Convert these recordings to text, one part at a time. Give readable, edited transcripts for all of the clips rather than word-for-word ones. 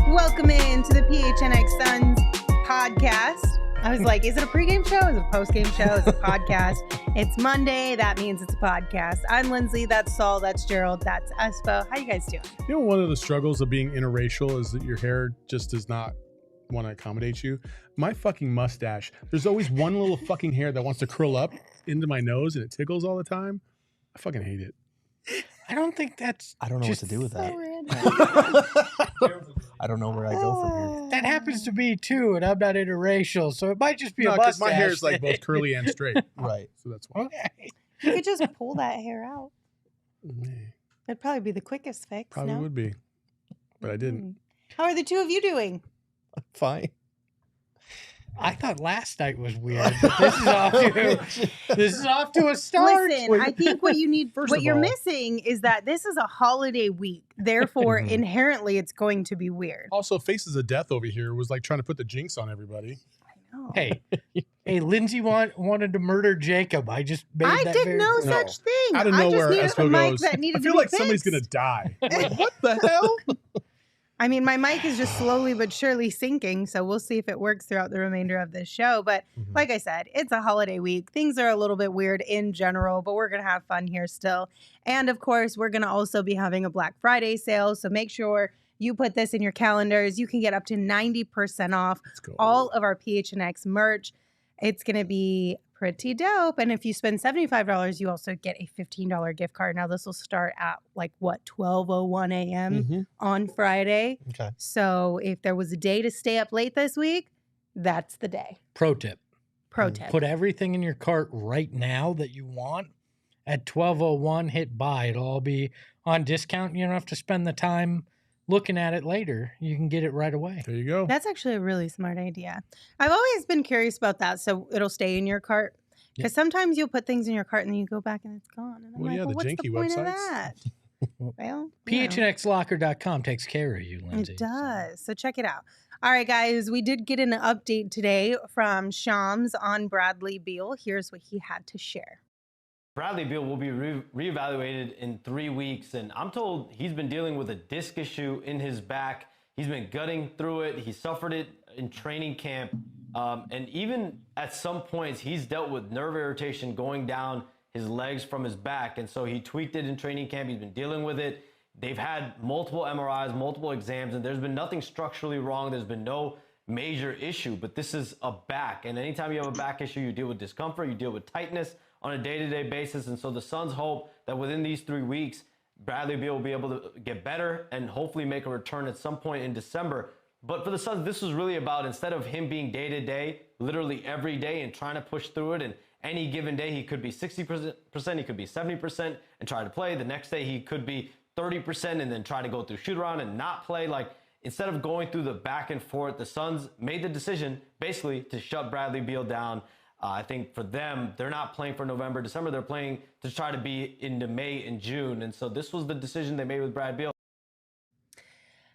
Welcome into the PHNX Suns podcast. I was like, is it a pregame show? Is it a postgame show? Is it a podcast? It's Monday. That means it's a podcast. I'm Lindsay. That's Saul. That's Gerald. That's Espo. How you guys doing? You know, one of the struggles of being interracial is that your hair just does not want to accommodate you. My fucking mustache, there's always one little fucking hair that wants to curl up into my nose and it tickles all the time. I fucking hate it. I don't think that's... I don't know what to do with that. I don't know where I go from here. That happens to me too, and I'm not interracial, so it might just be a because mustache. my hair is like both curly and straight. Right. So that's why. Okay. You could just pull that hair out. That'd probably be the quickest fix. Probably would be, but I didn't. How are the two of you doing? Fine. I thought last night was weird. But this is off to a start. Listen, I think what you need, First what of you're all- missing is that this is a holiday week. Therefore, inherently, it's going to be weird. Also, Faces of Death over here was like trying to put the jinx on everybody. I know. Hey, Lindsay wanted to murder Jacob. I just made I that did very no clear. such thing. Out of I nowhere, just needed a Espo mic goes, that I needed feel to be like somebody's fixed. going to die. I'm like, what the hell? I mean, my mic is just slowly but surely sinking, so we'll see if it works throughout the remainder of this show. But like I said, it's a holiday week. Things are a little bit weird in general, but we're going to have fun here still. And of course, we're going to also be having a Black Friday sale, so make sure you put this in your calendars. You can get up to 90% off Let's go. all of our PHNX merch. It's going to be pretty dope. And if you spend $75, you also get a $15 gift card. Now, this will start at like, what, 12:01 a.m. on Friday. Okay. So if there was a day to stay up late this week, that's the day. Pro tip. Pro tip. Put everything in your cart right now that you want. At 12:01, hit buy. It'll all be on discount. You don't have to spend the time looking at it later. You can get it right away. There you go. That's actually a really smart idea. I've always been curious about that. So it'll stay in your cart. Because sometimes you'll put things in your cart and then you go back and it's gone. And I'm Well, like, yeah, well, the what's the janky point of websites. that? Well, you know. PHNXLocker.com takes care of you, Lindsay. It does. So check it out. All right, guys, we did get an update today from Shams on Bradley Beal. Here's what he had to share. Bradley Beal will be reevaluated in 3 weeks, and I'm told he's been dealing with a disc issue in his back. He's been gutting through it. He suffered it in training camp, and even at some points, he's dealt with nerve irritation going down his legs from his back, and so he tweaked it in training camp. He's been dealing with it. They've had multiple MRIs, multiple exams, and there's been nothing structurally wrong. There's been no major issue, but this is a back, and anytime you have a back issue, you deal with discomfort, you deal with tightness on a day-to-day basis. And so the Suns hope that within these 3 weeks, Bradley Beal will be able to get better and hopefully make a return at some point in December. But for the Suns, this was really about, instead of him being day-to-day, literally every day and trying to push through it, and any given day he could be 60%, he could be 70% and try to play. The next day he could be 30% and then try to go through shoot around and not play. Like, instead of going through the back and forth, the Suns made the decision basically to shut Bradley Beal down. I think for them, they're not playing for November, December. They're playing to try to be into May and June. And so this was the decision they made with Brad Beal.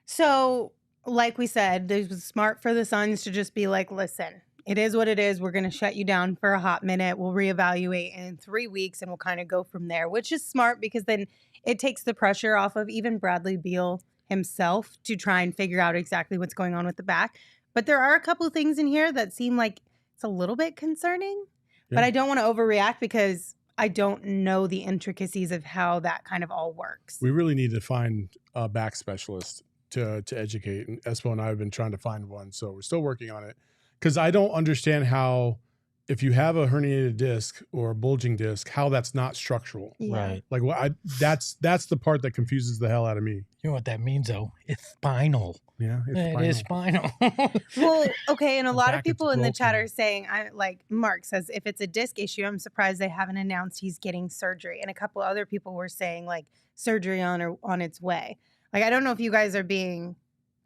So, like we said, it was smart for the Suns to just be like, listen, it is what it is. We're going to shut you down for a hot minute. We'll reevaluate in 3 weeks and we'll kind of go from there, which is smart because then it takes the pressure off of even Bradley Beal himself to try and figure out exactly what's going on with the back. But there are a couple of things in here that seem like it's a little bit concerning, but I don't want to overreact because I don't know the intricacies of how that kind of all works. We really need to find a back specialist to educate. And Espo and I have been trying to find one, so we're still working on it. Because I don't understand how if you have a herniated disc or a bulging disc, how that's not structural. Yeah. Right. Like that's the part that confuses the hell out of me. You know what that means, though? It's spinal. Yeah, It is spinal. Well, okay, and a The lot back of is people in the chat broken. are saying, like Mark says, if it's a disc issue, I'm surprised they haven't announced he's getting surgery. And a couple other people were saying like surgery on its way. Like I don't know if you guys are being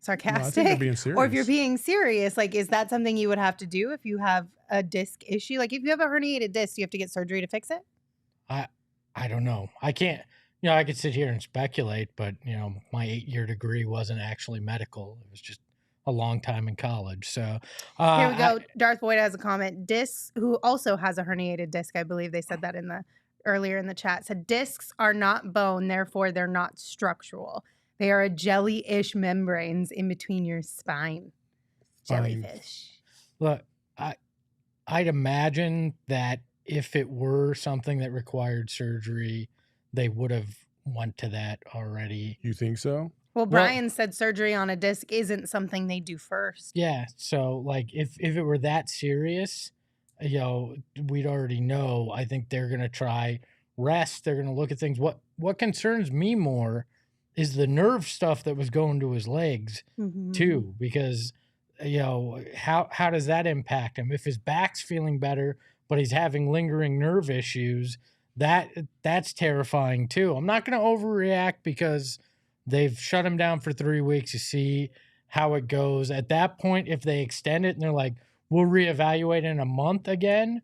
No, I sarcastic think they're being serious. or if you're being serious. Like, is that something you would have to do if you have a disc issue? Like, if you have a herniated disc, you have to get surgery to fix it. I don't know. I can't. You know, I could sit here and speculate, but you know, my 8-year degree wasn't actually medical. It was just a long time in college. So Here we go. Darth Boyd has a comment. Discs, who also has a herniated disc, I believe they said that earlier in the chat, said discs are not bone, therefore they're not structural. They are a jelly-ish membranes in between your spine. Jellyfish. Look, I'd imagine that if it were something that required surgery, they would have went to that already. You think so? Well, Brian said surgery on a disc isn't something they do first. Yeah. So like if it were that serious, you know, we'd already know. I think they're gonna try rest. They're gonna look at things. What concerns me more is the nerve stuff that was going to his legs too, because you know, how does that impact him? If his back's feeling better, but he's having lingering nerve issues, that's terrifying too. I'm not going to overreact because they've shut him down for 3 weeks to see how it goes. At that point, if they extend it and they're like, we'll reevaluate in a month again,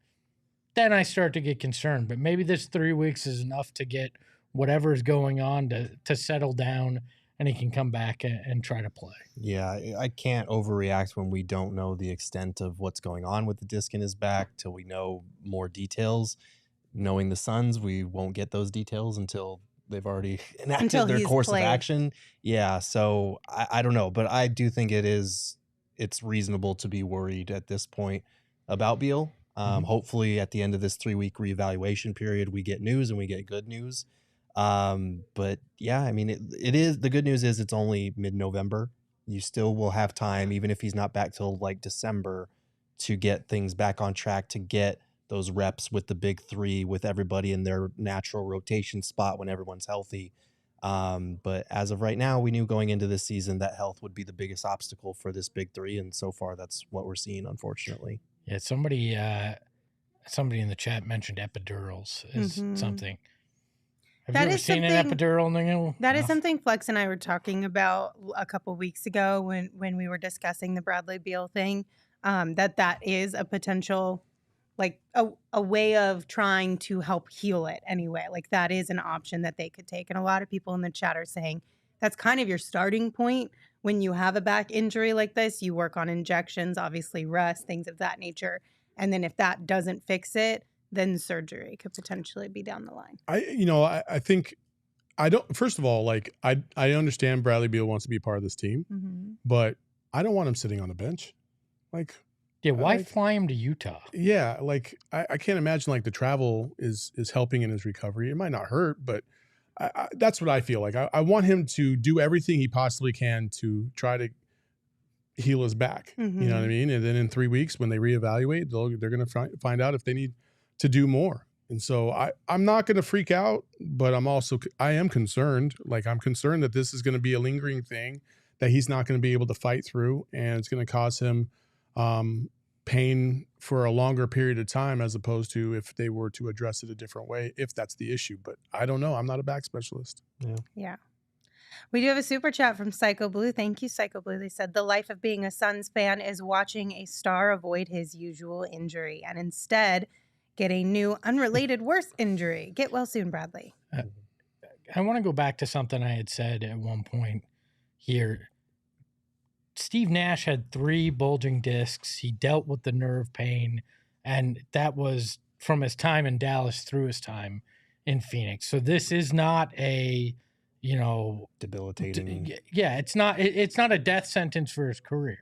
then I start to get concerned. But maybe this 3 weeks is enough to get whatever's going on to settle down, and he can come back and try to play. Yeah, I can't overreact when we don't know the extent of what's going on with the disc in his back till we know more details. Knowing the Suns, we won't get those details until they've already enacted their course of action. Yeah, so I don't know, but I do think it's reasonable to be worried at this point about Beal. Hopefully at the end of this 3-week reevaluation period, we get news and we get good news. But yeah, I mean, it is, the good news is it's only mid-November. You still will have time, even if he's not back till like December, to get things back on track, to get those reps with the big three, with everybody in their natural rotation spot when everyone's healthy. But as of right now, we knew going into this season that health would be the biggest obstacle for this big three. And so far that's what we're seeing, unfortunately. Yeah. Somebody in the chat mentioned epidurals is something. Have you ever seen an epidural? That is something Flex and I were talking about a couple weeks ago when we were discussing the Bradley Beal thing. That is a potential, like a way of trying to help heal it anyway. Like that is an option that they could take. And a lot of people in the chat are saying that's kind of your starting point when you have a back injury like this. You work on injections, obviously rest, things of that nature. And then if that doesn't fix it, then surgery could potentially be down the line. I think first of all, like I understand Bradley Beal wants to be part of this team, but I don't want him sitting on the bench. Like, yeah, why fly him to Utah? Yeah, like I can't imagine like the travel is helping in his recovery. It might not hurt, but that's what I feel like. I want him to do everything he possibly can to try to heal his back. You know what I mean? And then in 3 weeks when they reevaluate, they're going to find out if they need to do more. And so I'm not going to freak out, but I am concerned. Like I'm concerned that this is going to be a lingering thing that he's not going to be able to fight through, and it's going to cause him pain for a longer period of time, as opposed to if they were to address it a different way, if that's the issue. But I don't know. I'm not a back specialist. Yeah. We do have a super chat from Psycho Blue. Thank you, Psycho Blue. They said, the life of being a Suns fan is watching a star avoid his usual injury and instead get a new, unrelated, worse injury. Get well soon, Bradley. I want to go back to something I had said at one point here. Steve Nash had 3 bulging discs. He dealt with the nerve pain, and that was from his time in Dallas through his time in Phoenix. So this is not a, debilitating. It's not a death sentence for his career.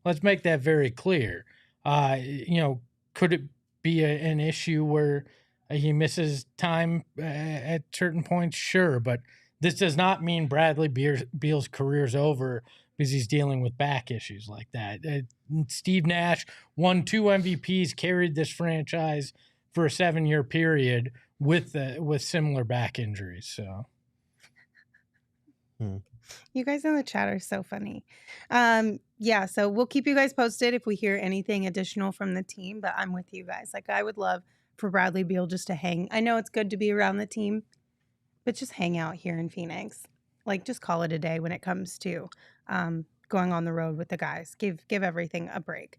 Let's make that very clear. Could it be an issue where he misses time at certain points? Sure, but this does not mean Bradley Beal's career is over because he's dealing with back issues like that. Steve Nash won 2 MVPs, carried this franchise for a 7-year period with similar back injuries. So, you guys in the chat are so funny. Yeah, so we'll keep you guys posted if we hear anything additional from the team. But I'm with you guys. Like, I would love for Bradley Beal just to hang. I know it's good to be around the team, but just hang out here in Phoenix. Like, just call it a day when it comes to going on the road with the guys. Give everything a break.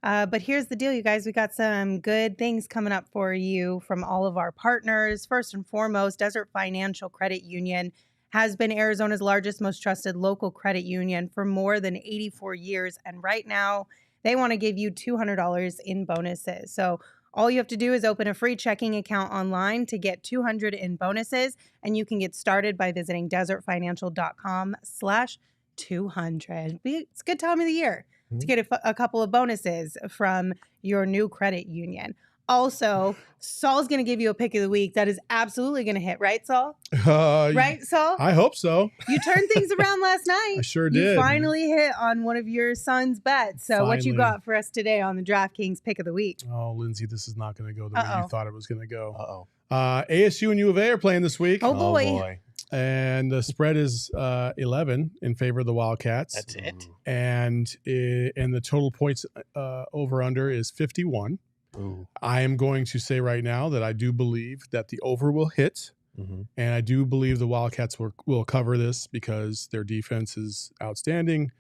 But here's the deal, you guys. We got some good things coming up for you from all of our partners. First and foremost, Desert Financial Credit Union has been Arizona's largest, most trusted local credit union for more than 84 years. And right now, they want to give you $200 in bonuses. So all you have to do is open a free checking account online to get $200 in bonuses. And you can get started by visiting desertfinancial.com/200. It's a good time of the year to get a couple of bonuses from your new credit union. Also, Saul's going to give you a pick of the week that is absolutely going to hit, right, Saul? Right, Saul? I hope so. You turned things around last night. I sure did. You finally hit on one of your son's bets. So what you got for us today on the DraftKings pick of the week? Oh, Lindsay, this is not going to go the way you thought it was going to go. ASU and U of A are playing this week. Oh, boy. And the spread is 11 in favor of the Wildcats. That's it. And the total points over-under is 51. Ooh. I am going to say right now that I do believe that the over will hit. And I do believe the Wildcats will cover this because their defense is outstanding.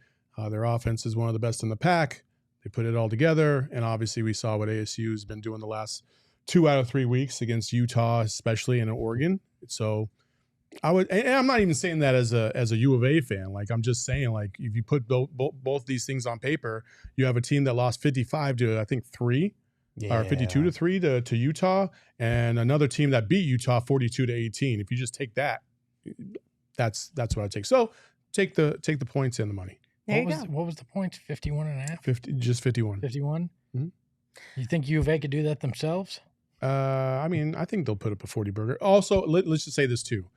Their offense is one of the best in the pack. They put it all together. And obviously we saw what ASU has been doing the last 2 out of 3 weeks against Utah, especially in Oregon. So I would, and I'm not even saying that as a U of A fan. Like, I'm just saying, like, if you put both these things on paper, you have a team that lost 55 to, I think, 3. Or 52 to 3 to Utah, and another team that beat Utah 42 to 18. If you just take that, that's what I take. So take the points and the money. What was the points? 51.5? 51. 51? You think U of A could do that themselves? I mean, I think they'll put up a 40 burger. Also, let's just say this too.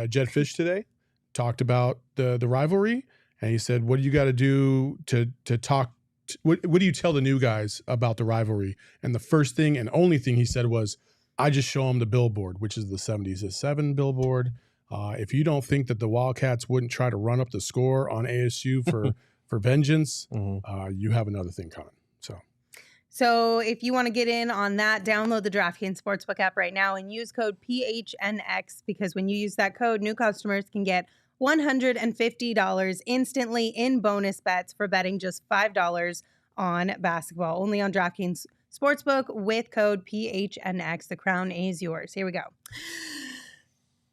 Jed Fish today talked about the rivalry, and he said, "What do you got to do to talk? What do you tell the new guys about the rivalry?" And the first thing and only thing he said was, "I just show them the billboard," which is the 77 billboard. If you don't think that the Wildcats wouldn't try to run up the score on ASU for vengeance, you have another thing coming. So if you want to get in on that, download the DraftKings Sportsbook app right now and use code PHNX, because when you use that code, new customers can get $150 instantly in bonus bets for betting just $5 on basketball. Only on DraftKings Sportsbook with code PHNX. The crown is yours. Here we go.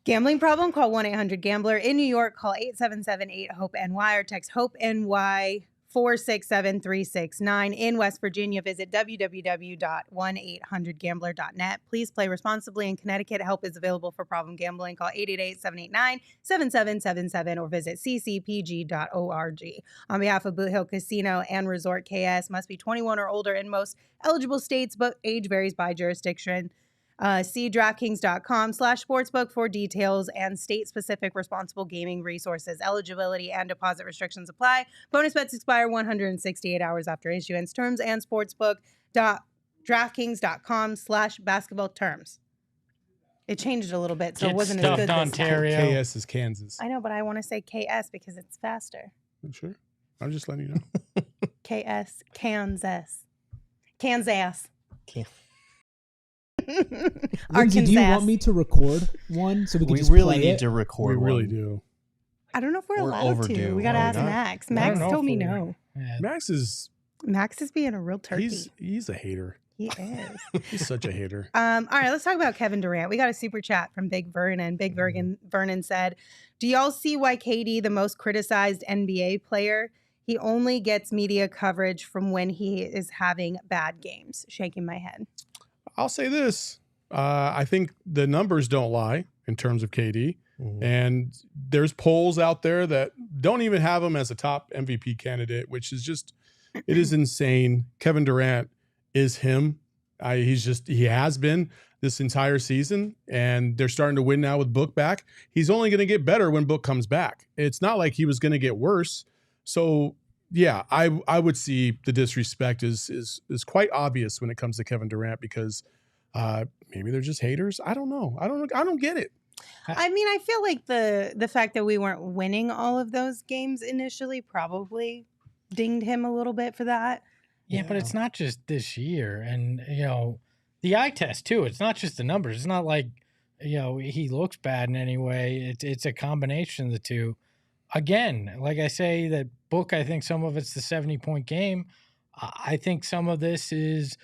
Gambling problem? Call 1-800-GAMBLER. In New York, call 877-8-HOPE-NY or text HOPE-NY 467-369. In West Virginia, visit www.1800gambler.net. Please play responsibly. In Connecticut, help is available for problem gambling. Call 888-789-7777 or visit ccpg.org. On behalf of Boot Hill Casino and Resort KS, must be 21 or older in most eligible states, but age varies by jurisdiction. See DraftKings.com/sportsbook for details and state-specific responsible gaming resources. Eligibility and deposit restrictions apply. Bonus bets expire 168 hours after issuance. Terms and sportsbook.draftkings.com/basketball terms. It changed a little bit, so it wasn't as good this Ontario. KS is Kansas. I know, but I want to say KS because it's faster. Sure. I'm just letting you know. KS, Kansas. Lindsay, do you want me to record one so we can just really play need it? to record. We really one. do. I don't know if we're allowed to. overdue. We got to Are we ask not? Max. I Max don't know told if me we're- no. Yeah. Max is Max is being a real turkey. he's a hater. He is. He's such a hater. All right, let's talk about Kevin Durant. We got a super chat from Big Vernon. Big Vernon said, "Do y'all see why KD, the most criticized NBA player, he only gets media coverage from when he is having bad games?" Shaking my head. I'll say this. I think the numbers don't lie in terms of KD. And there's polls out there that don't even have him as a top MVP candidate, which is just, it is insane. Kevin Durant is him. He has been this entire season, and they're starting to win now with Book back. He's only going to get better when Book comes back. It's not like he was going to get worse. So Yeah, I would see the disrespect is quite obvious when it comes to Kevin Durant because maybe they're just haters. I don't know. I don't get it. I mean, I feel like the fact that we weren't winning all of those games initially probably dinged him a little bit for that. Yeah, but it's not just this year. And, the eye test, too. It's not just the numbers. It's not like, he looks bad in any way. It's a combination of the two. Again, like I say, that book, I think some of it's the 70-point game. I think some of this is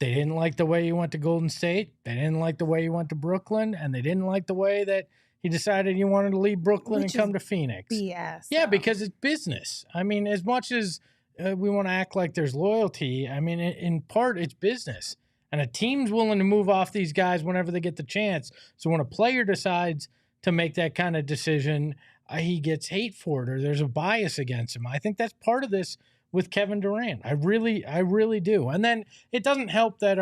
they didn't like the way he went to Golden State. They didn't like the way he went to Brooklyn. And they didn't like the way that he decided he wanted to leave Brooklyn and come to Phoenix. BS. Yeah, because it's business. I mean, as much as we want to act like there's loyalty, I mean, in part, it's business. And a team's willing to move off these guys whenever they get the chance. So when a player decides to make that kind of decision, he gets hate for it or there's a bias against him. I think that's part of this with Kevin Durant. I really do. And then it doesn't help that,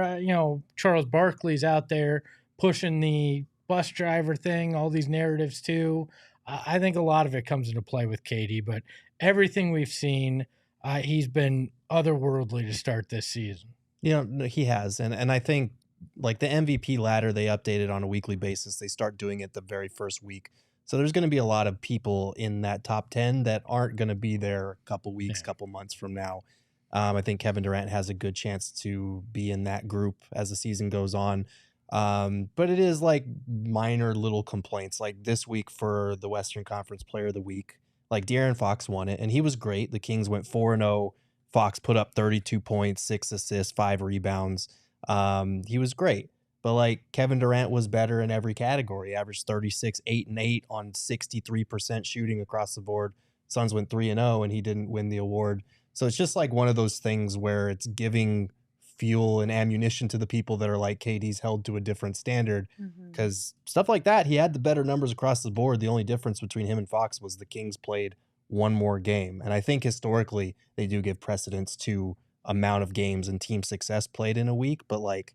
Charles Barkley's out there pushing the bus driver thing, all these narratives too. I think a lot of it comes into play with KD, but everything we've seen, he's been otherworldly to start this season. He has. And I think like the MVP ladder, they updated on a weekly basis. They start doing it the very first week. So there's going to be a lot of people in that top 10 that aren't going to be there a couple weeks, couple months from now. I think Kevin Durant has a good chance to be in that group as the season goes on. But it is like minor little complaints. Like this week for the Western Conference Player of the Week, like De'Aaron Fox won it, and he was great. The Kings went 4-0. Fox put up 32 points, 6 assists, 5 rebounds. He was great. But like Kevin Durant was better in every category. He averaged 36, 8 and 8 on 63% shooting across the board. Suns went 3-0 and he didn't win the award. So it's just like one of those things where it's giving fuel and ammunition to the people that are like KD's held to a different standard. Because stuff like that, he had the better numbers across the board. The only difference between him and Fox was the Kings played one more game. And I think historically they do give precedence to amount of games and team success played in a week. But like,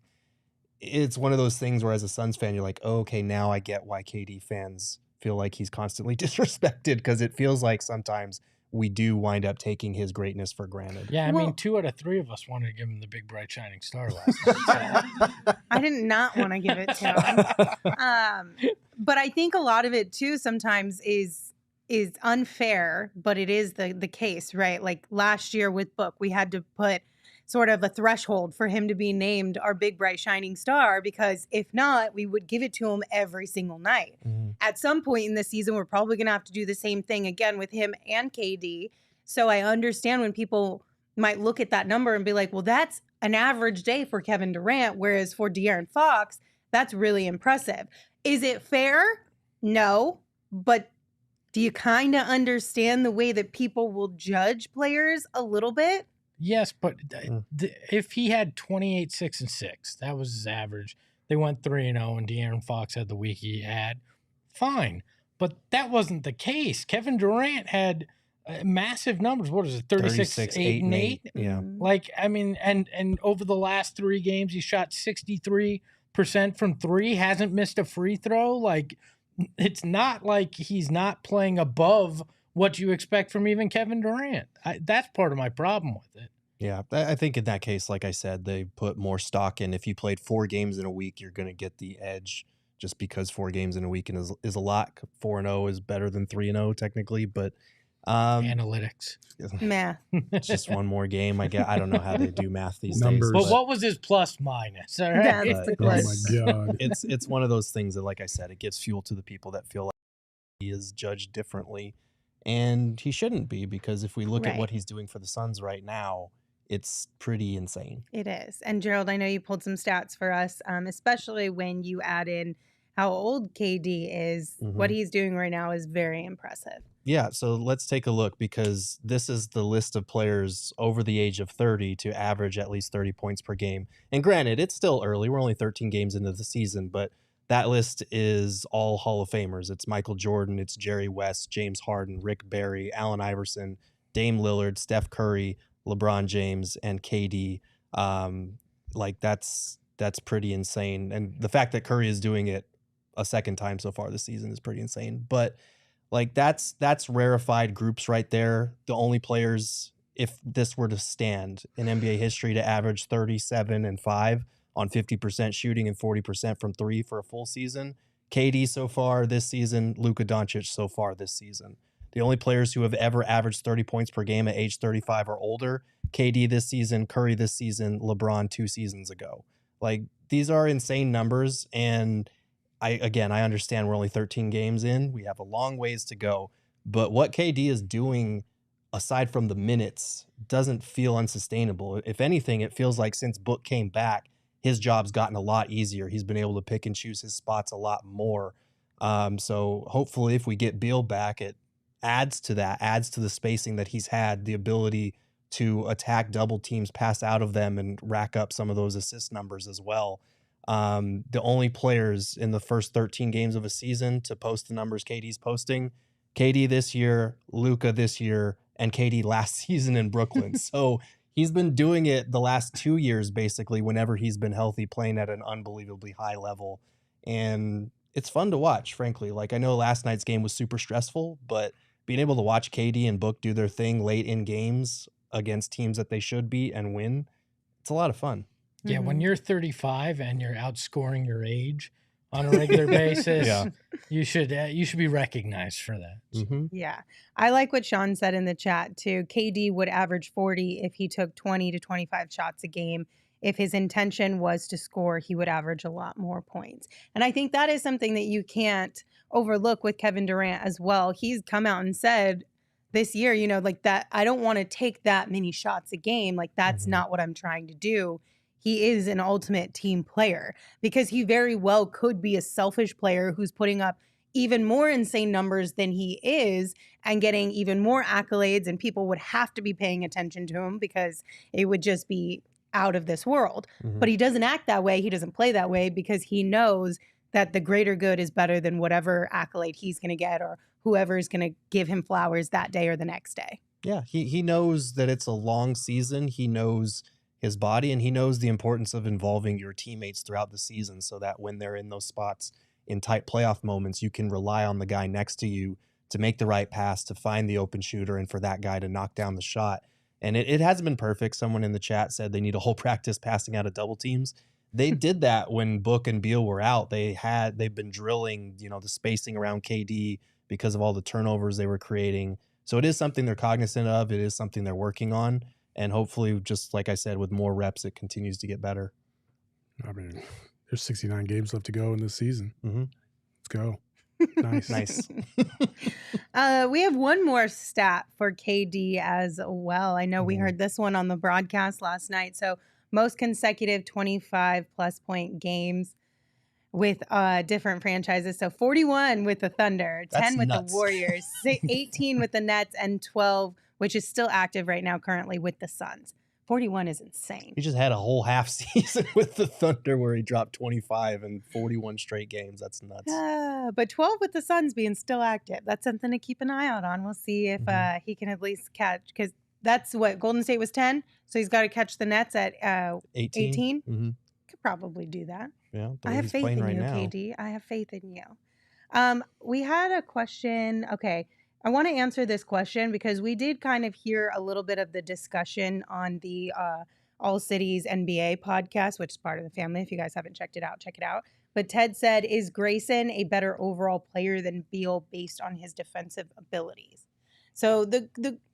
it's one of those things where as a Suns fan, you're like, oh, okay, now I get why KD fans feel like he's constantly disrespected, because it feels like sometimes we do wind up taking his greatness for granted. Yeah, I mean, 2 out of 3 of us wanted to give him the big, bright, shining star last night. So. I did not want to give it to him. But I think a lot of it, too, sometimes is unfair, but it is the case, right? Like last year with Book, we had to put sort of a threshold for him to be named our big, bright, shining star, because if not, we would give it to him every single night. At some point in the season, we're probably going to have to do the same thing again with him and KD. So I understand when people might look at that number and be like, well, that's an average day for Kevin Durant, whereas for De'Aaron Fox, that's really impressive. Is it fair? No, but do you kind of understand the way that people will judge players a little bit? Yes, but if he had 28, 6 and 6, that was his average. They went 3-0, and De'Aaron Fox had the week he had. Fine, but that wasn't the case. Kevin Durant had massive numbers. What is it? 36 8 and 8. Yeah. Like, I mean, and over the last 3 games, he shot 63% from 3. Hasn't missed a free throw. Like, it's not like he's not playing above what you expect from even Kevin Durant. That's part of my problem with it. Yeah, I think in that case, like I said, they put more stock in. If you played 4 games in a week, you're going to get the edge, just because 4 games in a week is a lot. 4-0 is better than 3-0 technically, but analytics, math. It's just one more game. I don't know how they do math these Numbers. days. But what was his plus minus? All right? That's the Oh question. my God. It's one of those things that, like I said, it gives fuel to the people that feel like he is judged differently. And he shouldn't be, because if we look at what he's doing for the Suns right now, it's pretty insane. It is. And Gerald, I know you pulled some stats for us, especially when you add in how old KD is. What he's doing right now is very impressive. Yeah, so let's take a look, because this is the list of players over the age of 30 to average at least 30 points per game. And granted, it's still early. We're only 13 games into the season, but that list is all Hall of Famers. It's Michael Jordan, it's Jerry West, James Harden, Rick Barry, Allen Iverson, Dame Lillard, Steph Curry, LeBron James, and KD. Like that's pretty insane. And the fact that Curry is doing it a second time so far this season is pretty insane. But like that's rarefied groups right there. The only players if this were to stand in NBA history to average 37 and 5 on 50% shooting and 40% from three for a full season. KD so far this season, Luka Doncic so far this season. The only players who have ever averaged 30 points per game at age 35 or older, KD this season, Curry this season, LeBron 2 seasons ago. Like, these are insane numbers, and I understand we're only 13 games in. We have a long ways to go, but what KD is doing aside from the minutes doesn't feel unsustainable. If anything, it feels like since Book came back, his job's gotten a lot easier. He's been able to pick and choose his spots a lot more. So hopefully if we get Beal back, it adds to the spacing that he's had, the ability to attack double teams, pass out of them, and rack up some of those assist numbers as well. The only players in the first 13 games of a season to post the numbers KD's posting, KD this year, Luka this year, and KD last season in Brooklyn. So he's been doing it the last 2 years, basically, whenever he's been healthy, playing at an unbelievably high level. And it's fun to watch, frankly. Like, I know last night's game was super stressful, but being able to watch KD and Book do their thing late in games against teams that they should beat and win, it's a lot of fun. Yeah, when you're 35 and you're outscoring your age on a regular basis, you should be recognized for that. Mm-hmm. Yeah. I like what Sean said in the chat too. KD would average 40 if he took 20 to 25 shots a game. If his intention was to score, he would average a lot more points. And I think that is something that you can't overlook with Kevin Durant as well. He's come out and said this year, you know, like that, I don't want to take that many shots a game. Like, that's not what I'm trying to do. He is an ultimate team player, because he very well could be a selfish player who's putting up even more insane numbers than he is and getting even more accolades, and people would have to be paying attention to him because it would just be out of this world. But he doesn't act that way. He doesn't play that way because he knows that the greater good is better than whatever accolade he's going to get or whoever is going to give him flowers that day or the next day. Yeah, he knows that it's a long season. He knows his body, and he knows the importance of involving your teammates throughout the season so that when they're in those spots in tight playoff moments, you can rely on the guy next to you to make the right pass, to find the open shooter, and for that guy to knock down the shot. And it hasn't been perfect. Someone in the chat said they need a whole practice passing out of double teams. They did that when Book and Beal were out. They've been drilling, the spacing around KD because of all the turnovers they were creating. So it is something they're cognizant of. It is something they're working on. And hopefully, just like I said, with more reps, it continues to get better. I mean, there's 69 games left to go in this season. Let's go. Nice. We have one more stat for KD as well. I know we heard this one on the broadcast last night. So most consecutive 25-plus point games with different franchises. So 41 with the Thunder, 10 with the Warriors, 18 with the Nets, and 12, which is still active right now currently, with the Suns. 41 is insane. He just had a whole half season with the Thunder where he dropped 25 in 41 straight games. That's nuts. But 12 with the Suns being still active. That's something to keep an eye out on. We'll see if he can at least catch, because that's what Golden State was 10. So he's got to catch the Nets at 18. Could probably do that. Yeah, I have faith in you, KD. I have faith in you. We had a question. Okay. I want to answer this question because we did kind of hear a little bit of the discussion on the ALLCITY's NBA podcast, which is part of the family. If you guys haven't checked it out, check it out. But Ted said, is Grayson a better overall player than Beal based on his defensive abilities? So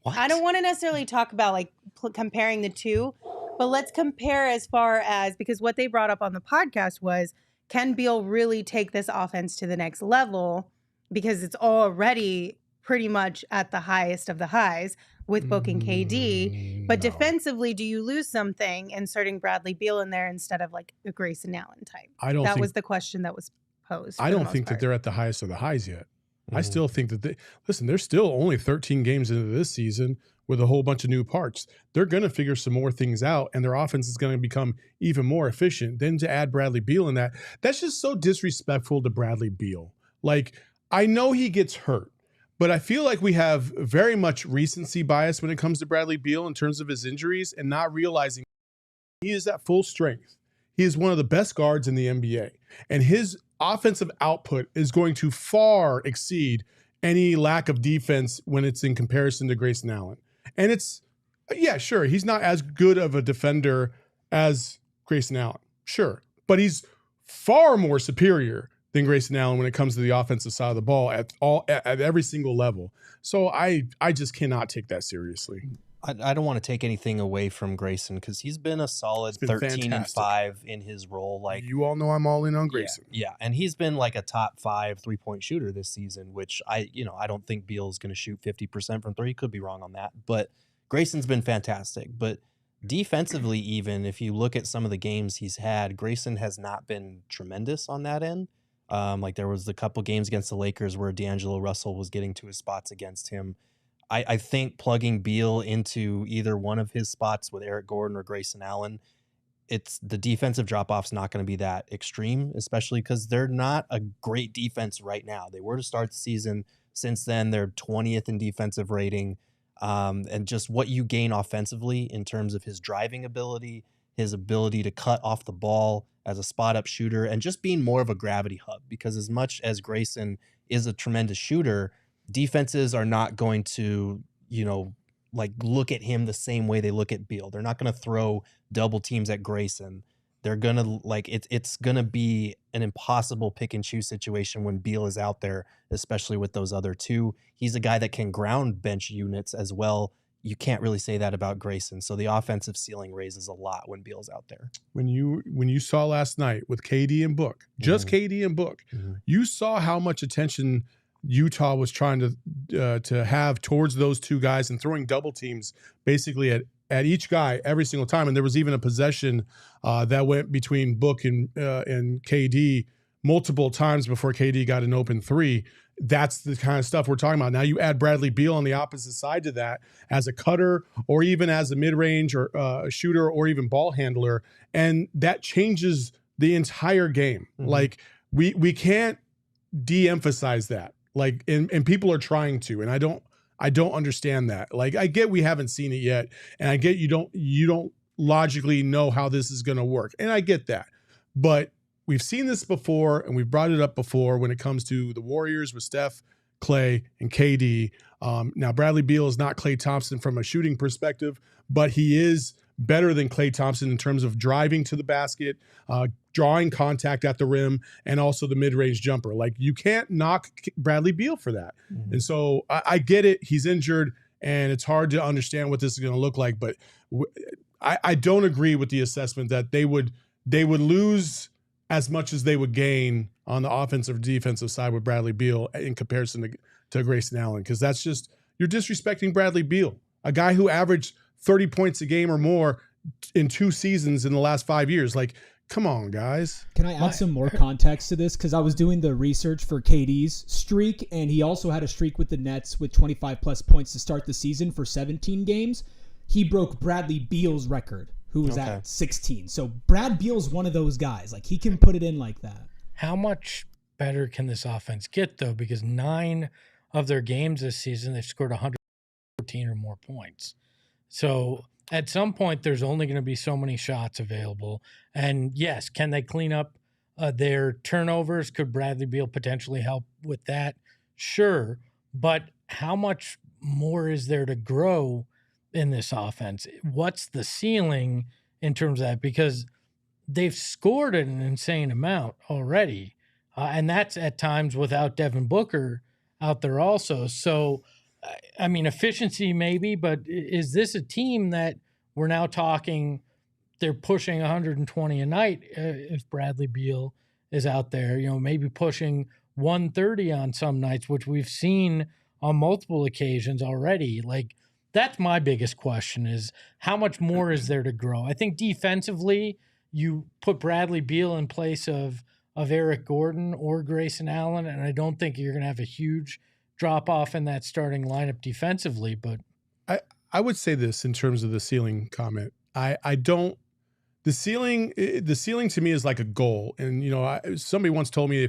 I don't want to necessarily talk about like comparing the two, but let's compare as far as, because what they brought up on the podcast was, can Beal really take this offense to the next level? Because it's already pretty much at the highest of the highs with Book and KD. But defensively, do you lose something inserting Bradley Beal in there instead of like a Grayson Allen type? That was the question that was posed. I don't think that they're at the highest of the highs yet. I still think that they're still only 13 games into this season with a whole bunch of new parts. They're going to figure some more things out, and their offense is going to become even more efficient. Then to add Bradley Beal in that's just so disrespectful to Bradley Beal. Like, I know he gets hurt, but I feel like we have very much recency bias when it comes to Bradley Beal in terms of his injuries and not realizing he is at full strength. He is one of the best guards in the NBA, and his offensive output is going to far exceed any lack of defense when it's in comparison to Grayson Allen. And it's Yeah, sure. He's not as good of a defender as Grayson Allen. Sure. But he's far more superior than Grayson Allen when it comes to the offensive side of the ball at every single level. So I just cannot take that seriously. I don't want to take anything away from Grayson because he's been a solid 13-5 in his role. Like, you all know I'm all in on Grayson. Yeah, and he's been like a top 5 3-point shooter this season, which I don't think Beal's going to shoot 50% from three. Could be wrong on that, but Grayson's been fantastic. But defensively, even if you look at some of the games he's had, Grayson has not been tremendous on that end. Like there was a couple games against the Lakers where D'Angelo Russell was getting to his spots against him. I think plugging Beal into either one of his spots with Eric Gordon or Grayson Allen, it's the defensive drop-off's not going to be that extreme, especially because they're not a great defense right now. They were to start the season. Since then, they're 20th in defensive rating. And just what you gain offensively in terms of his driving ability, his ability to cut off the ball as a spot-up shooter, and just being more of a gravity hub. Because as much as Grayson is a tremendous shooter, defenses are not going to, like look at him the same way they look at Beal. They're not going to throw double teams at Grayson. They're going to it's going to be an impossible pick and choose situation when Beal is out there, especially with those other two. He's a guy that can ground bench units as well. You can't really say that about Grayson. So the offensive ceiling raises a lot when Beal's out there. When you saw last night with KD and Book, just KD and Book, you saw how much attention Utah was trying to have towards those two guys and throwing double teams basically at each guy every single time. And there was even a possession that went between Book and KD multiple times before KD got an open three. That's the kind of stuff we're talking about. Now you add Bradley Beal on the opposite side to that as a cutter or even as a mid-range or a shooter or even ball handler, and that changes the entire game. Like we can't de-emphasize that. Like, and people are trying to, and I don't understand that. Like, I get we haven't seen it yet, and I get you don't logically know how this is going to work, and I get that. But we've seen this before, and we've brought it up before when it comes to the Warriors with Steph, Klay, and KD. Now, Bradley Beal is not Klay Thompson from a shooting perspective, but he is better than Klay Thompson in terms of driving to the basket, drawing contact at the rim, and also the mid-range jumper. Like, you can't knock Bradley Beal for that. And so I get it. He's injured, and it's hard to understand what this is going to look like. But I don't agree with the assessment that they would lose as much as they would gain on the offensive or defensive side with Bradley Beal in comparison to Grayson Allen, because that's just, you're disrespecting Bradley Beal, a guy who averaged 30 points a game or more in 2 seasons in the last 5 years. Like, come on, guys. Can I add some more context to this? Because I was doing the research for KD's streak, and he also had a streak with the Nets with 25-plus points to start the season for 17 games. He broke Bradley Beal's record, who was at 16. So Brad Beal's one of those guys. Like, he can put it in like that. How much better can this offense get, though? Because 9 of their games this season, they've scored 114 or more points. So at some point, there's only going to be so many shots available. And yes, can they clean up their turnovers? Could Bradley Beal potentially help with that? Sure. But how much more is there to grow in this offense? What's the ceiling in terms of that? Because they've scored an insane amount already. And that's at times without Devin Booker out there also. So, I mean, efficiency maybe, but is this a team that we're now talking they're pushing 120 a night if Bradley Beal is out there, maybe pushing 130 on some nights, which we've seen on multiple occasions already. Like, that's my biggest question, is how much more is there to grow? I think defensively, you put Bradley Beal in place of Eric Gordon or Grayson Allen, and I don't think you're going to have a huge drop-off in that starting lineup defensively. But I would say this in terms of the ceiling comment. The ceiling to me is like a goal. And, somebody once told me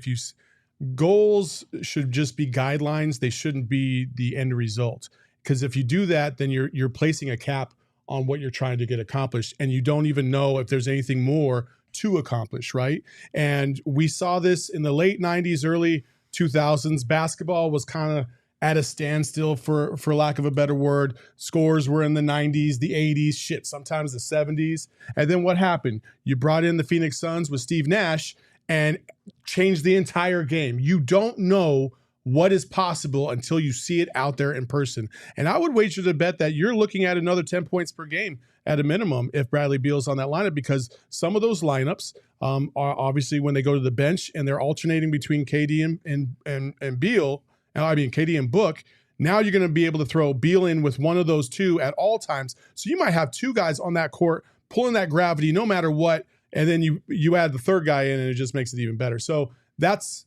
goals should just be guidelines. They shouldn't be the end result. Because if you do that, then you're placing a cap on what you're trying to get accomplished, and you don't even know if there's anything more to accomplish, right? And we saw this in the late 90s, early 2000s. Basketball was kind of at a standstill, for lack of a better word. Scores were in the 90s, the 80s, shit, sometimes the 70s. And then what happened? You brought in the Phoenix Suns with Steve Nash and changed the entire game. You don't know what is possible until you see it out there in person. And I would wager to bet that you're looking at another 10 points per game at a minimum if Bradley Beal's on that lineup, because some of those lineups are obviously when they go to the bench and they're alternating between KD and Beal, KD and Book. Now you're going to be able to throw Beal in with one of those two at all times. So you might have two guys on that court pulling that gravity no matter what, and then you add the third guy in and it just makes it even better. So that's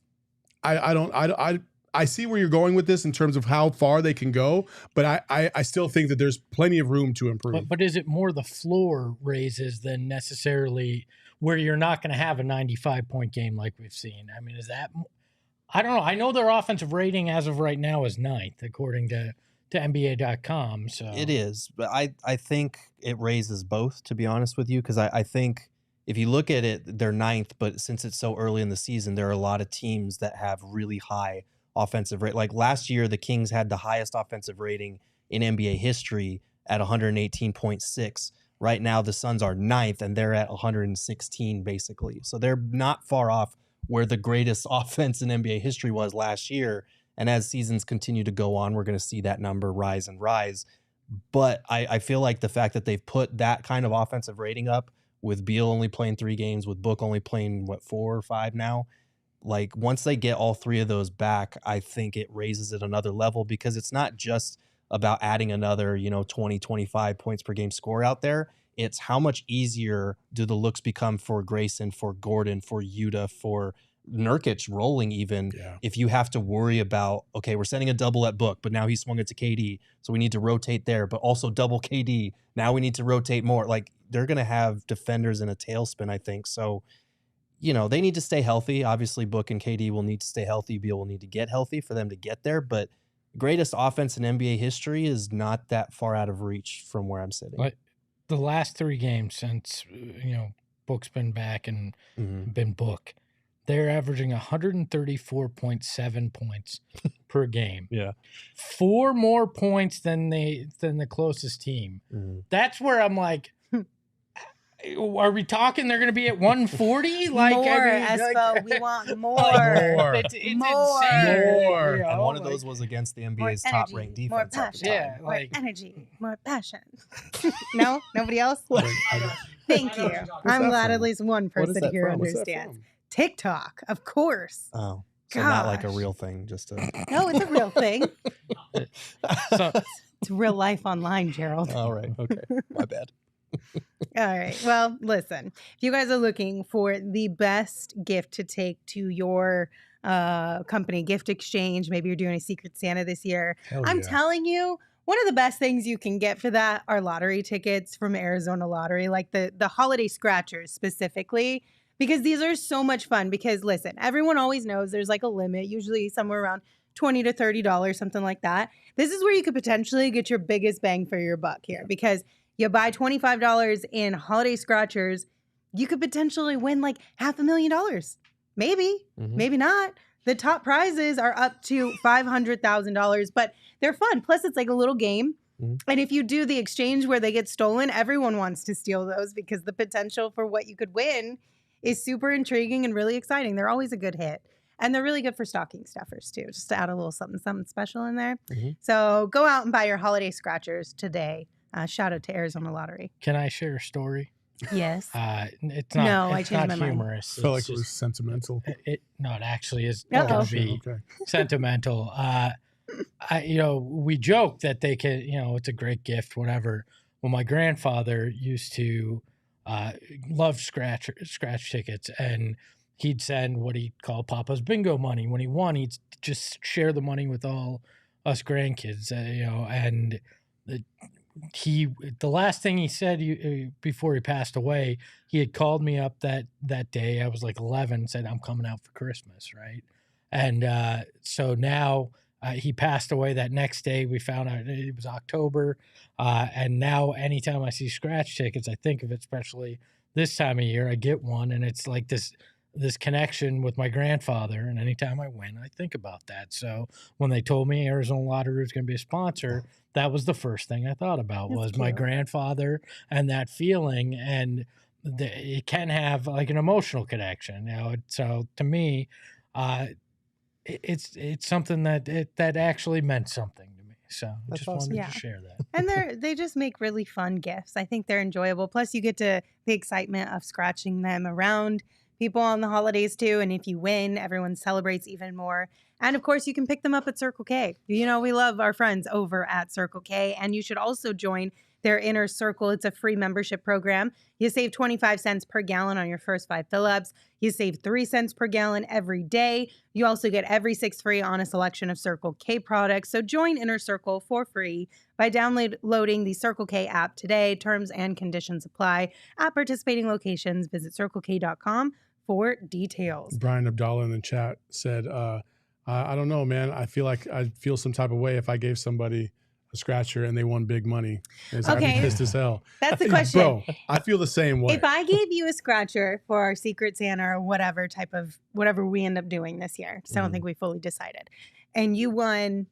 I see where you're going with this in terms of how far they can go, but I still think that there's plenty of room to improve. But is it more the floor raises than necessarily where you're not going to have a 95-point game like we've seen? I mean, is that – I don't know. I know their offensive rating as of right now is 9th, according to NBA.com. So it is, but I think it raises both, to be honest with you, because I think if you look at it, they're 9th, but since it's so early in the season, there are a lot of teams that have really high – offensive rate. Like last year, the Kings had the highest offensive rating in NBA history at 118.6. Right now, the Suns are 9th and they're at 116 basically. So they're not far off where the greatest offense in NBA history was last year. And as seasons continue to go on, we're going to see that number rise and rise. But I feel like the fact that they've put that kind of offensive rating up with Beal only playing 3 games, with Book only playing 4 or 5 now, like once they get all 3 of those back, I think it raises it another level, because it's not just about adding another, 20, 25 points per game score out there. It's how much easier do the looks become for Grayson, for Gordon, for Yuta, for Nurkic rolling even, if you have to worry about, okay, we're sending a double at Book, but now he swung it to KD, so we need to rotate there, but also double KD. Now we need to rotate more. Like they're going to have defenders in a tailspin, I think. So they need to stay healthy. Obviously, Book and KD will need to stay healthy. Beal will need to get healthy for them to get there. But greatest offense in NBA history is not that far out of reach from where I'm sitting. But the last 3 games since, Book's been back and been Book, they're averaging 134.7 points per game. Yeah. 4 more points than the closest team. That's where I'm like, are we talking they're going to be at 140? Like more, Espo. We want more. It's more. insane. More. And one of those was against the NBA's top-ranked defense. More passion. Yeah, more energy. More passion. No? Nobody else? Thank you. I'm glad at least one person here understands. TikTok, of course. Oh. So not like a real thing, just a... No, it's a real thing. It's real life online, Gerald. All right. Okay. My bad. All right. Well, listen, if you guys are looking for the best gift to take to your company gift exchange, maybe you're doing a Secret Santa this year. I'm telling you, one of the best things you can get for that are lottery tickets from Arizona Lottery, like the holiday scratchers specifically, because these are so much fun. Because listen, everyone always knows there's like a limit, usually somewhere around $20 to $30, something like that. This is where you could potentially get your biggest bang for your buck here, because you buy $25 in holiday scratchers, you could potentially win like $500,000. Maybe, maybe not. The top prizes are up to $500,000, but they're fun. Plus, it's like a little game. And if you do the exchange where they get stolen, everyone wants to steal those, because the potential for what you could win is super intriguing and really exciting. They're always a good hit. And they're really good for stocking stuffers, too, just to add a little something special in there. So go out and buy your holiday scratchers today. Shout out to Arizona Lottery. Can I share a story? Yes. It's not. No, I it's changed not my mind. humorous. I felt like it was sentimental. It actually is Uh-oh. going to be sentimental. We joke that they can, it's a great gift, whatever. Well, my grandfather used to love scratch tickets, and he'd send what he'd call Papa's bingo money. When he won, he'd just share the money with all us grandkids, and the last thing he said before he passed away, he had called me up that day. I was like 11, said, I'm coming out for Christmas, right? And so now he passed away that next day. We found out it was October. And now anytime I see scratch tickets, I think of it, especially this time of year, I get one. And it's like this this connection with my grandfather, and anytime I win, I think about that. So when they told me Arizona Lottery was going to be a sponsor, that was the first thing I thought about was my grandfather and that feeling, and it can have like an emotional connection. So to me, it's something that actually meant something to me. So I just wanted to share that. And they just make really fun gifts. I think they're enjoyable. Plus, you get the excitement of scratching them around people on the holidays too. And if you win, everyone celebrates even more. And of course, you can pick them up at Circle K. We love our friends over at Circle K. And you should also join their Inner Circle. It's a free membership program. You save 25 cents per gallon on your first 5 fill-ups. You save 3 cents per gallon every day. You also get every 6 free on a selection of Circle K products. So join Inner Circle for free by downloading the Circle K app today. Terms and conditions apply. At participating locations, visit circlek.com for details. Brian Abdallah in the chat said, I don't know, man. I feel like I'd feel some type of way if I gave somebody a scratcher and they won big money. I'd be pissed as hell. That's the question. Bro, I feel the same way. If I gave you a scratcher for our Secret Santa or whatever we end up doing this year, because I don't think we fully decided, and you won,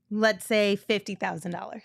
let's say $50,000,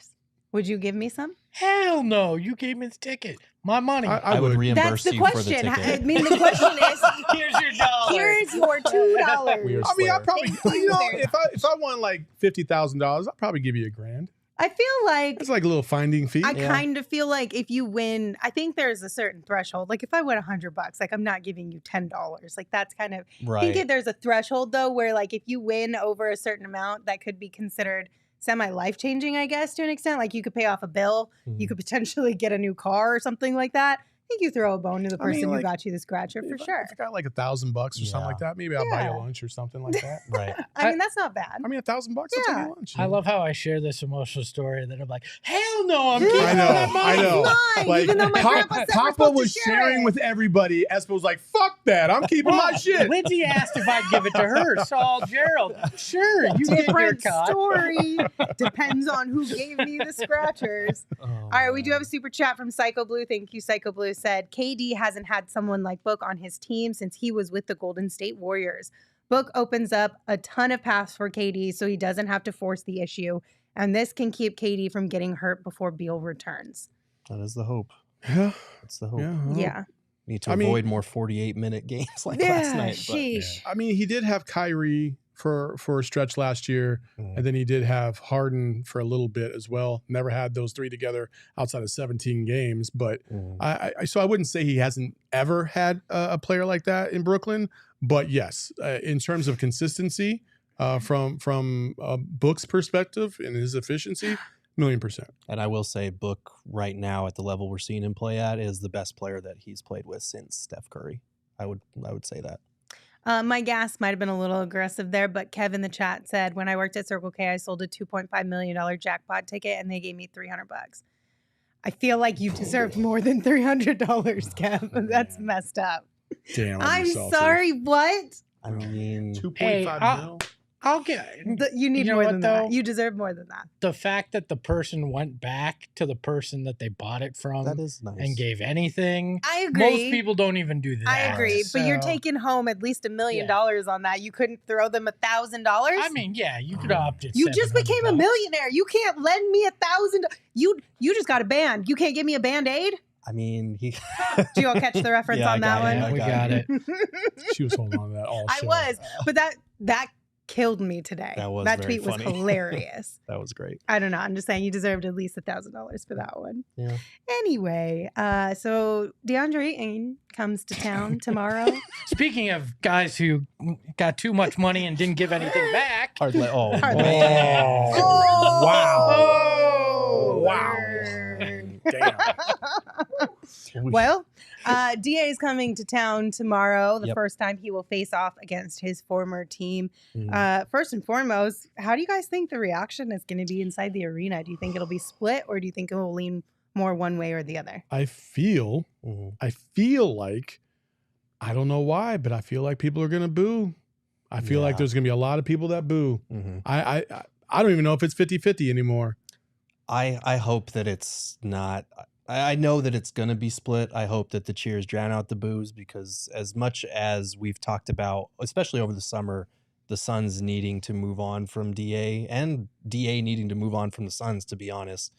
would you give me some? Hell no. You gave me the ticket. My money. I would reimburse That's the you question. for the ticket. I mean, the question is, Here's your dollar. here's your $2. I mean, I probably, if I won like $50,000, I'll probably give you $1,000. I feel like It's like a little finding fee. I kind of feel like if you win, I think there's a certain threshold. Like if I win $100, like I'm not giving you $10. Like that's kind of, Right. I think there's a threshold though, where like if you win over a certain amount, that could be considered semi-life-changing, I guess, to an extent. Like you could pay off a bill, you could potentially get a new car or something like that. I think you throw a bone to the person who got you the scratcher for sure. If I got like $1,000 or something like that, maybe I'll buy you lunch or something like that. Right. I mean, that's not bad. I mean, $1,000, I'll take you lunch. I love how I share this emotional story that I'm like, hell no, I'm keeping that money. I know. Mine, Like, even though my grandpa said we're Papa supposed to was share sharing it. with everybody. Espo was like, fuck that. I'm keeping my shit. Lindsay asked if I'd give it to her. Saul Gerald. Sure, you get your Different cut. story. Depends on who gave me the scratchers. All right, we do have a super chat from Psycho Blue. Thank you, Psycho Blue. Said KD hasn't had someone like Book on his team since he was with the Golden State Warriors. Book opens up a ton of paths for KD, so he doesn't have to force the issue, and this can keep KD from getting hurt before Beal returns. That is the hope. Yeah. That's the hope. Yeah. Need to avoid more 48-minute games like last night. Sheesh. I mean, he did have Kyrie for a stretch last year, and then he did have Harden for a little bit as well. Never had those three together outside of 17 games, but so I wouldn't say he hasn't ever had a player like that in Brooklyn. But yes, in terms of consistency, from Book's perspective and his efficiency, 1,000,000%. And I will say, Book right now at the level we're seeing him play at is the best player that he's played with since Steph Curry. I would say that. My gas might have been a little aggressive there, but Kev in the chat said, when I worked at Circle K, I sold a $2.5 million jackpot ticket and they gave me $300. I feel like you deserved more than $300, Kev. That's messed up. Damn, I'm sorry, what? I mean, 2.5 mil. I'll get. You need know more what, than though? that. You deserve more than that. The fact that the person went back to the person that they bought it from that is nice. and gave anything. I agree. Most people don't even do that. I agree, but you're So, taking home at least $1 million on that. You couldn't throw them $1,000. I mean, yeah, you could opt it. You just became a millionaire. You can't lend me $1,000. You just got a band. You can't give me a Band-Aid? I mean, he. Do you all catch the reference on that one? Yeah, We got it. She was holding on to that all I show. was, but that killed me today. That tweet was funny. hilarious. That was great. I don't know. I'm just saying you deserved at least $1,000 for that one. Yeah. Anyway, so DeAndre Ayton comes to town tomorrow. Speaking of guys who got too much money and didn't give anything back. Hardly. Wow. Damn. Well, DA is coming to town tomorrow, the Yep. first time he will face off against his former team. Mhm. First and foremost, how do you guys think the reaction is going to be inside the arena? Do you think it'll be split, or do you think it will lean more one way or the other? I feel like, I don't know why, but I feel like people are going to boo. I feel like there's going to be a lot of people that boo. I don't even know if it's 50-50 anymore. I hope that it's not. I know that it's going to be split. I hope that the cheers drown out the boos, because as much as we've talked about, especially over the summer, the Suns needing to move on from DA and DA needing to move on from the Suns, to be honest,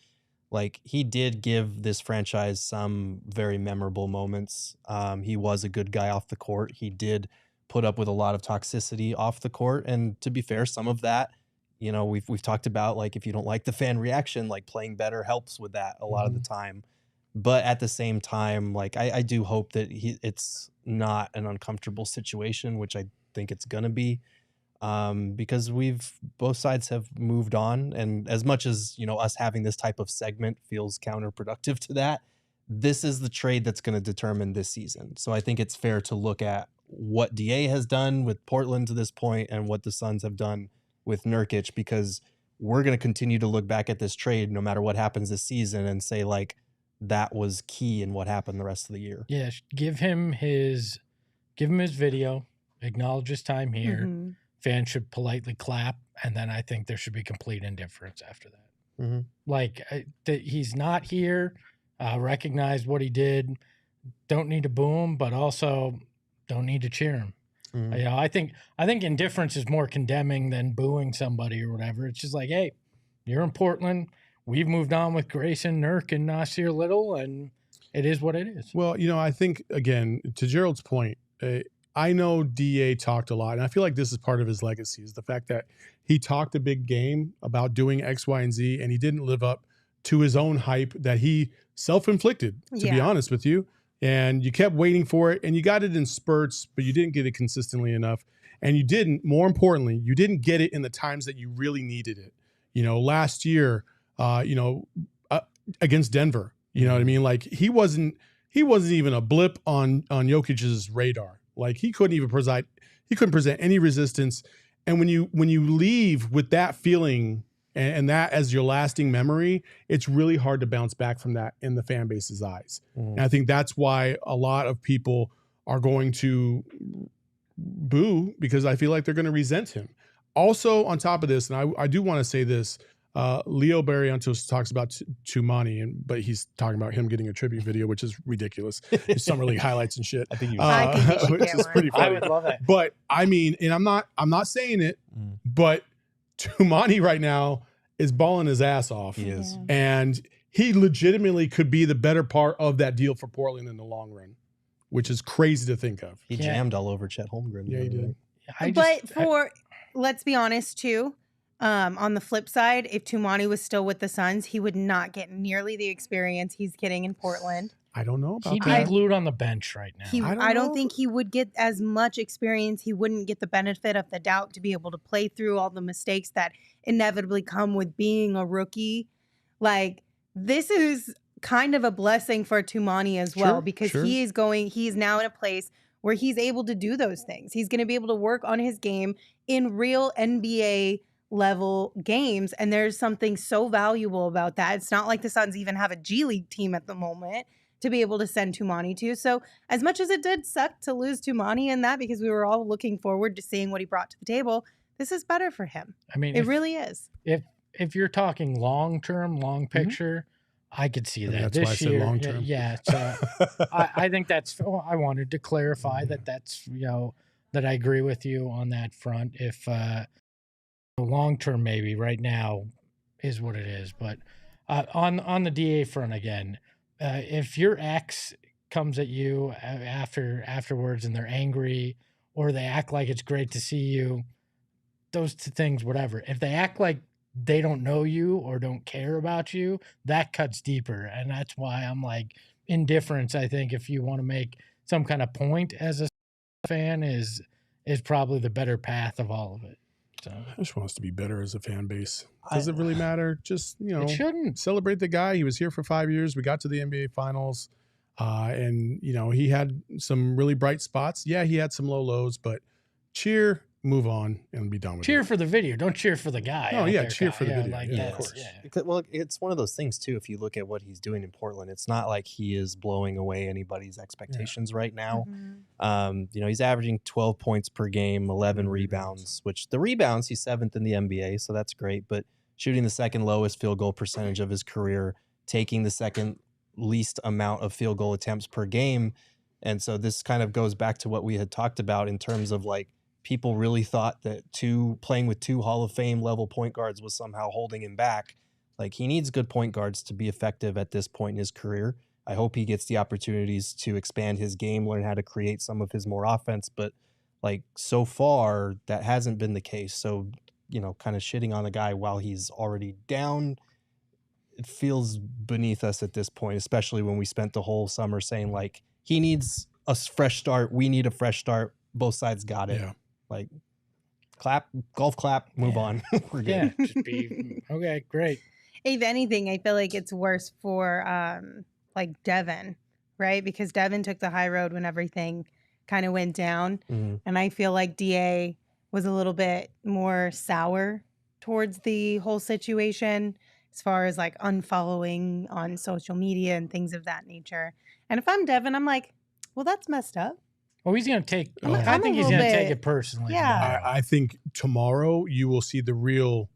like, he did give this franchise some very memorable moments. He was a good guy off the court. He did put up with a lot of toxicity off the court. And to be fair, some of that, you know, we've talked about, like, if you don't like the fan reaction, like, playing better helps with that a lot of the time. But at the same time, like, I do hope that it's not an uncomfortable situation, which I think it's going to be, because both sides have moved on. And as much as, you know, us having this type of segment feels counterproductive to that, this is the trade that's going to determine this season. So I think it's fair to look at what DA has done with Portland to this point and what the Suns have done with Nurkic, because we're going to continue to look back at this trade no matter what happens this season and say, like, that was key in what happened the rest of the year. Yeah, give him his video, acknowledge his time here. Mm-hmm. Fans should politely clap, and then I think there should be complete indifference after that. Mm-hmm. Like, he's not here. Recognize what he did. Don't need to boo him, but also don't need to cheer him. Mm-hmm. You know, I think indifference is more condemning than booing somebody or whatever. It's just like, hey, you're in Portland. We've moved on with Grayson, Nurk, and Nasir Little, and it is what it is. Well, you know, I think, again, to Gerald's point, I know DA talked a lot, and I feel like this is part of his legacy, is the fact that he talked a big game about doing X, Y, and Z, and he didn't live up to his own hype that he self-inflicted, to be honest with you. And you kept waiting for it, and you got it in spurts, but you didn't get it consistently enough. And you didn't, more importantly, you didn't get it in the times that you really needed it. You know, last year, against Denver, you know what I mean? Like, he wasn't even a blip on Jokic's radar. Like, he couldn't present any resistance. And when you leave with that feeling and that as your lasting memory, it's really hard to bounce back from that in the fan base's eyes. And I think that's why a lot of people are going to boo, because I feel like they're going to resent him. Also, on top of this, and I do want to say this, Leo Barrientos talks about Tumani, but he's talking about him getting a tribute video, which is ridiculous. It's summer league highlights and shit. I think which is pretty funny. I would love it. But I mean, and I'm not saying it, but Tumani right now is balling his ass off. He is. And he legitimately could be the better part of that deal for Portland in the long run, which is crazy to think of. He jammed all over Chet Holmgren. Yeah, he did. Let's be honest too. On the flip side, if Tumani was still with the Suns, he would not get nearly the experience he's getting in Portland. I don't know about He'd that. be glued on the bench right now. I don't think he would get as much experience. He wouldn't get the benefit of the doubt to be able to play through all the mistakes that inevitably come with being a rookie. Like, this is kind of a blessing for Tumani as well, because he's now in a place where he's able to do those things. He's going to be able to work on his game in real NBA level games, and there's something so valuable about that. It's not like the Suns even have a G League team at the moment to be able to send Tumani to. So as much as it did suck to lose Tumani in that, because we were all looking forward to seeing what he brought to the table, this is better for him. I mean, it really is. If you're talking long-term, long picture, I could see that. That's why I said long-term. Yeah. So I think that's, I wanted to clarify that's, you know, that I agree with you on that front. If long-term, maybe right now is what it is. But on the DA front again, if your ex comes at you afterwards and they're angry, or they act like it's great to see you, those two things, whatever. If they act like they don't know you or don't care about you, that cuts deeper. And that's why I'm like, indifference, I think, if you want to make some kind of point as a fan, is probably the better path of all of it. So I just want us to be better as a fan base. Does it really matter? Just, you know, it shouldn't. Celebrate the guy. He was here for 5 years. We got to the NBA Finals. And, you know, he had some really bright spots. Yeah, he had some low lows, but cheer, move on, and be done with it. Cheer for the video. Don't cheer for the guy. Oh, yeah, cheer for the video. Like yeah, of course. Yeah. Well, it's one of those things, too, if you look at what he's doing in Portland, it's not like he is blowing away anybody's expectations right now. Mm-hmm. You know, he's averaging 12 points per game, 11 rebounds, which the rebounds, he's 7th in the NBA, so that's great. But shooting the second lowest field goal percentage of his career, taking the second least amount of field goal attempts per game. And so this kind of goes back to what we had talked about in terms of like people really thought that playing with 2 Hall of Fame level point guards was somehow holding him back. Like, he needs good point guards to be effective at this point in his career. I hope he gets the opportunities to expand his game, learn how to create some of his more offense. But like, so far that hasn't been the case. So, you know, kind of shitting on a guy while he's already down, it feels beneath us at this point, especially when we spent the whole summer saying like, he needs a fresh start. We need a fresh start. Both sides got it. Yeah. Like, golf clap, move on. We're good. Yeah, just be okay, great. If anything, I feel like it's worse for like Devin, right? Because Devin took the high road when everything kind of went down. Mm-hmm. And I feel like DA was a little bit more sour towards the whole situation as far as like unfollowing on social media and things of that nature. And if I'm Devin, I'm like, well, that's messed up. Oh, he's gonna take. Oh. I think he's gonna take it personally. Yeah. tomorrow. I think tomorrow you will see the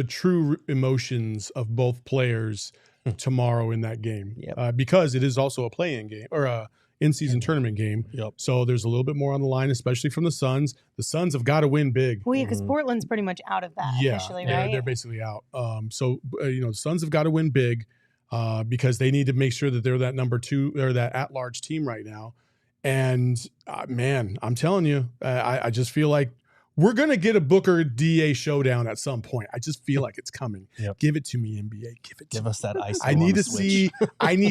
true emotions of both players tomorrow in that game. Yep. Because it is also a play-in game or a in-season tournament game. Yep. So there's a little bit more on the line, especially from the Suns. The Suns have got to win big. Well, yeah, because Portland's pretty much out of that officially, right? They're basically out. So the Suns have got to win big because they need to make sure that they're that number 2 or that at-large team right now. And man, I'm telling you, I just feel like we're going to get a Booker DA showdown at some point. I just feel like it's coming. Yep. Give it to me, NBA. Give us that ice. I need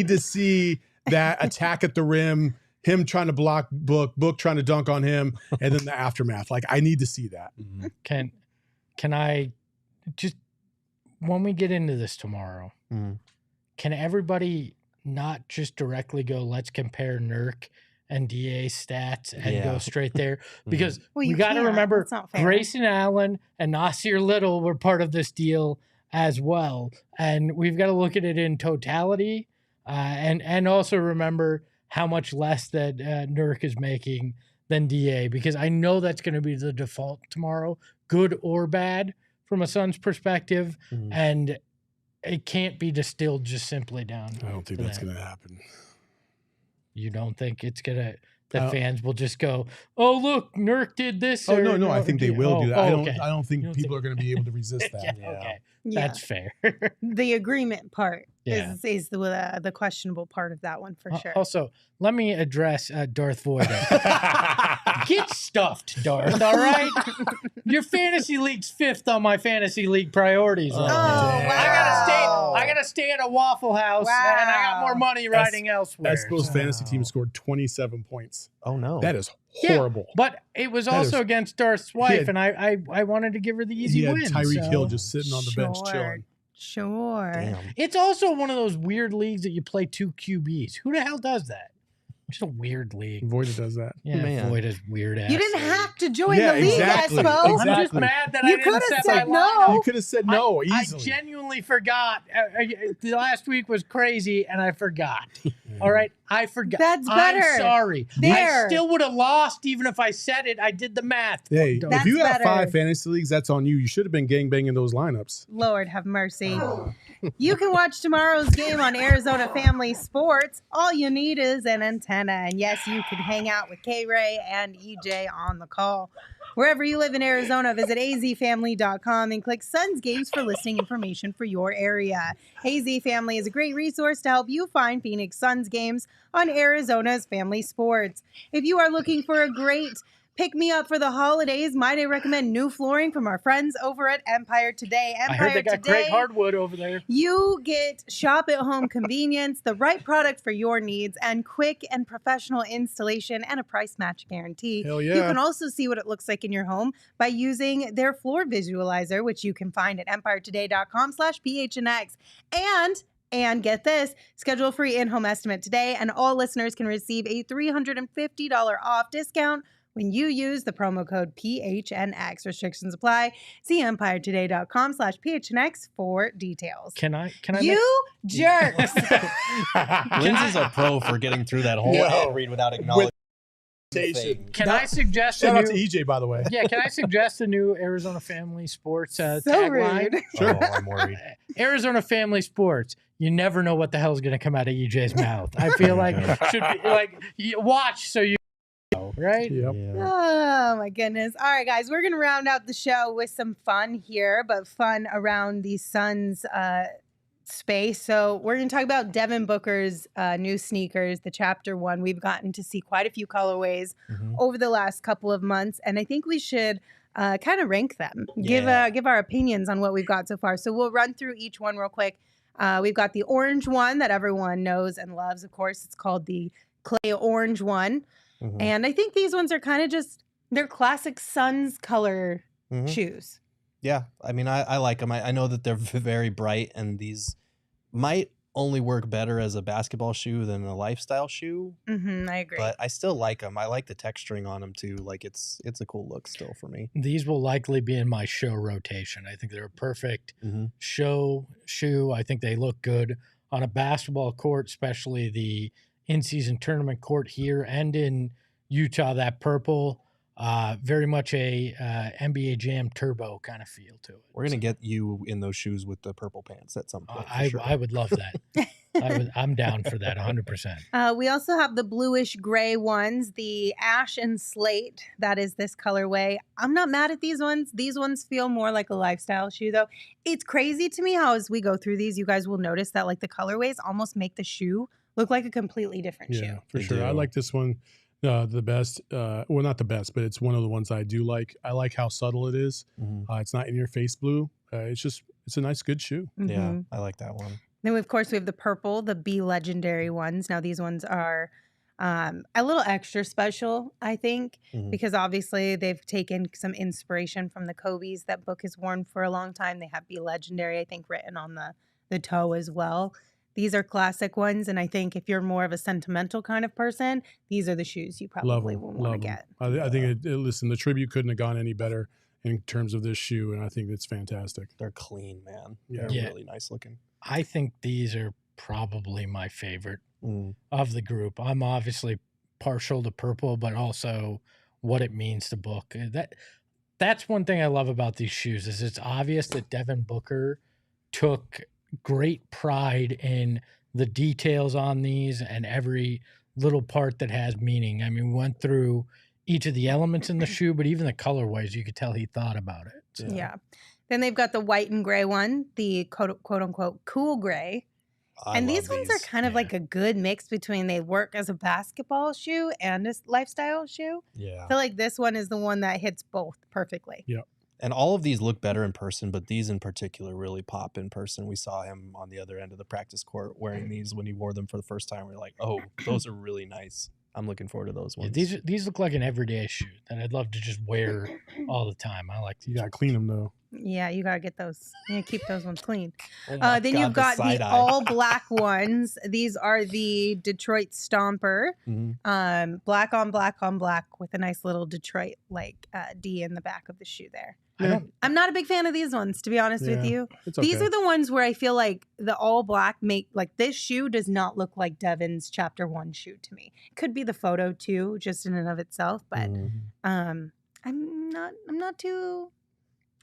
to see that attack at the rim, him trying to block Book trying to dunk on him, and then the aftermath. Like, I need to see that. Mm-hmm. Can I just, when we get into this tomorrow, can everybody not just directly go, let's compare Nurk and DA stats and go straight there? Because we got to remember Grayson Allen and Nasir Little were part of this deal as well. And we've got to look at it in totality and also remember how much less that Nurk is making than DA, because I know that's going to be the default tomorrow, good or bad from a Suns perspective. And it can't be distilled just simply down. I don't think that's going to happen. You don't think it's going to, the fans will just go, oh, look, Nurk did this. Oh, no, I think they will do that. I don't think don't people are going to be able to resist that. Okay. Yeah. That's fair. The agreement part Yeah. is the questionable part of that one for sure. Also, let me address Darth Vader. Get stuffed, Darth, all right? Your fantasy league's 5th on my fantasy league priorities. wow. I gotta stay at a Waffle House, and I got more money riding elsewhere. Esco's fantasy team scored 27 points. Oh, no. That is horrible. But it was also against Darth's wife, and I wanted to give her the easy win. Tyreek Hill just sitting on the bench chilling. Sure. Damn. It's also one of those weird leagues that you play 2 QBs. Who the hell does that? Just a weird league. Voida does that. Yeah, Man. Void is weird ass. You didn't league. have to join Yeah, the league, exactly. Espo. I'm just mad that You I didn't could have set my said lineup. no. You could have said no I easily. genuinely forgot. The last week was crazy, and I forgot. All right, I forgot. That's better. I'm sorry. There. I still would have lost even if I said it. I did the math. Hey, That's if you have better. 5 fantasy leagues, that's on you. You should have been gangbanging those lineups. Lord have mercy. You can watch tomorrow's game on Arizona Family Sports. All you need is an antenna. And yes, you can hang out with K-Ray and EJ on the call. Wherever you live in Arizona, visit azfamily.com and click Suns Games for listing information for your area. AZ Family is a great resource to help you find Phoenix Suns games on Arizona's Family Sports. If you are looking for a great pick-me-up for the holidays, might I recommend new flooring from our friends over at Empire Today. I heard they got great hardwood over there. You get shop-at-home convenience, the right product for your needs, and quick and professional installation and a price match guarantee. Hell yeah. You can also see what it looks like in your home by using their floor visualizer, which you can find at empiretoday.com/PHNX. And get this, schedule a free in-home estimate today, and all listeners can receive a $350 off discount when you use the promo code PHNX. Restrictions apply. See empiretoday.com/PHNX for details. Can I? You jerks. Lindsay's a pro for getting through that whole ad read without acknowledging. Station. Can I suggest Shout a out to new, EJ, by the way. Yeah, can I suggest a new Arizona Family Sports So tagline? rude. Sure. Oh, I'm worried. Arizona Family Sports. You never know what the hell is going to come out of EJ's mouth. I feel like should be like you watch so you know, right? Yep. Oh my goodness. All right, guys, we're going to round out the show with some fun here, but fun around the Suns space. So we're going to talk about Devin Booker's new sneakers, the Chapter 1. We've gotten to see quite a few colorways over the last couple of months, and I think we should kind of rank them, give our opinions on what we've got so far. So we'll run through each one real quick. We've got the orange one that everyone knows and loves. Of course, it's called the Clay Orange one. And I think these ones are kind of just, they're classic Suns color shoes. Yeah, I mean, I like them. I know that they're very bright, and these might only work better as a basketball shoe than a lifestyle shoe. I agree. But I still like them. I like the texturing on them too. Like it's a cool look still for me. These will likely be in my show rotation. I think they're a perfect show shoe. I think they look good on a basketball court, especially the in-season tournament court here and in Utah. That purple, very much a NBA Jam Turbo kind of feel to it. We're gonna get you in those shoes with the purple pants at some point. I would love that. I'm down for that 100%. We also have the bluish gray ones, the ash and slate. That is this colorway. I'm not mad at these ones. These ones feel more like a lifestyle shoe, though. It's crazy to me how as we go through these, you guys will notice that like the colorways almost make the shoe look like a completely different shoe. Yeah, for sure. I like this one the best. Well, not the best, but it's one of the ones I do like. I like how subtle it is. It's not in your face blue. It's a nice, good shoe. Yeah, I like that one. Then, of course, we have the purple, the Be Legendary ones. Now, these ones are a little extra special, I think, because obviously they've taken some inspiration from the Kobe's that Book has worn for a long time. They have Be Legendary, I think, written on the toe as well. These are classic ones, and I think if you're more of a sentimental kind of person, these are the shoes you probably will want to get. I think, listen, the tribute couldn't have gone any better in terms of this shoe, and I think it's fantastic. They're clean, man. Yeah. They're really nice looking. I think these are probably my favorite of the group. I'm obviously partial to purple, but also what it means to Book. That's one thing I love about these shoes is it's obvious that Devin Booker took great pride in the details on these and every little part that has meaning. I mean, we went through each of the elements in the shoe, but even the colorways, you could tell he thought about it. So. Yeah. Then they've got the white and gray one, the quote unquote cool gray. And these ones are kind of like a good mix between they work as a basketball shoe and a lifestyle shoe. Yeah. I feel like this one is the one that hits both perfectly. Yeah. And all of these look better in person, but these in particular really pop in person. We saw him on the other end of the practice court wearing these when he wore them for the first time. We're like, oh, those are really nice. I'm looking forward to those ones. Yeah, these look like an everyday shoe that I'd love to just wear all the time. I like these. You got to clean them, though. Yeah, you got to get those. You keep those ones clean. Oh my Then God, you've got the side-eye. all black ones. These are the Detroit Stomper. Black on black on black with a nice little Detroit like D in the back of the shoe there. I'm not a big fan of these ones, to be honest with you. These are the ones where I feel like the all black make like this shoe does not look like Devin's Chapter 1 shoe to me. Could be the photo too, just in and of itself, but I'm not too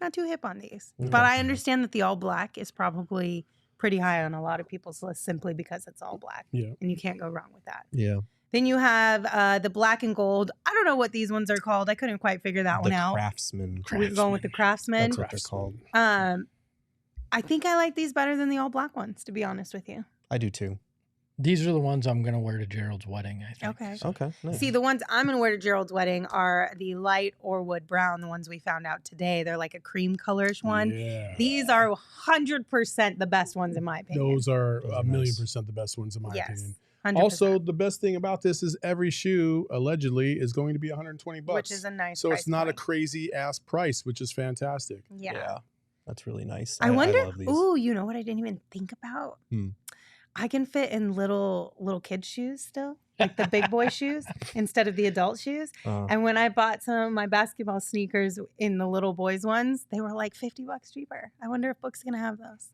hip on these. But I understand that the all black is probably pretty high on a lot of people's list simply because it's all black. Yeah. And you can't go wrong with that. Yeah. Then you have the black and gold. I don't know what these ones are called. I couldn't quite figure that one out. Craftsman. We're going with the Craftsman. That's what they're called. I think I like these better than the all black ones, to be honest with you. I do too. These are the ones I'm going to wear to Gerald's wedding, I think. Okay. Okay. Nice. See, the ones I'm going to wear to Gerald's wedding are the light or wood brown, the ones we found out today. They're like a cream colorish one. Yeah. These are 100% the best ones in my opinion. Those are Those are a million nice. % the best ones in my opinion. 100%. Also, the best thing about this is every shoe allegedly is going to be $120, which is a nice so price it's not a point. crazy ass price, which is fantastic. Yeah. That's really nice. I wonder. love these. Ooh, you know what I didn't even think about? I can fit in little kids' shoes still. like the big boy shoes instead of the adult shoes. And when I bought some of my basketball sneakers in the little boys ones, they were like $50 cheaper. I wonder if Book's going to have those.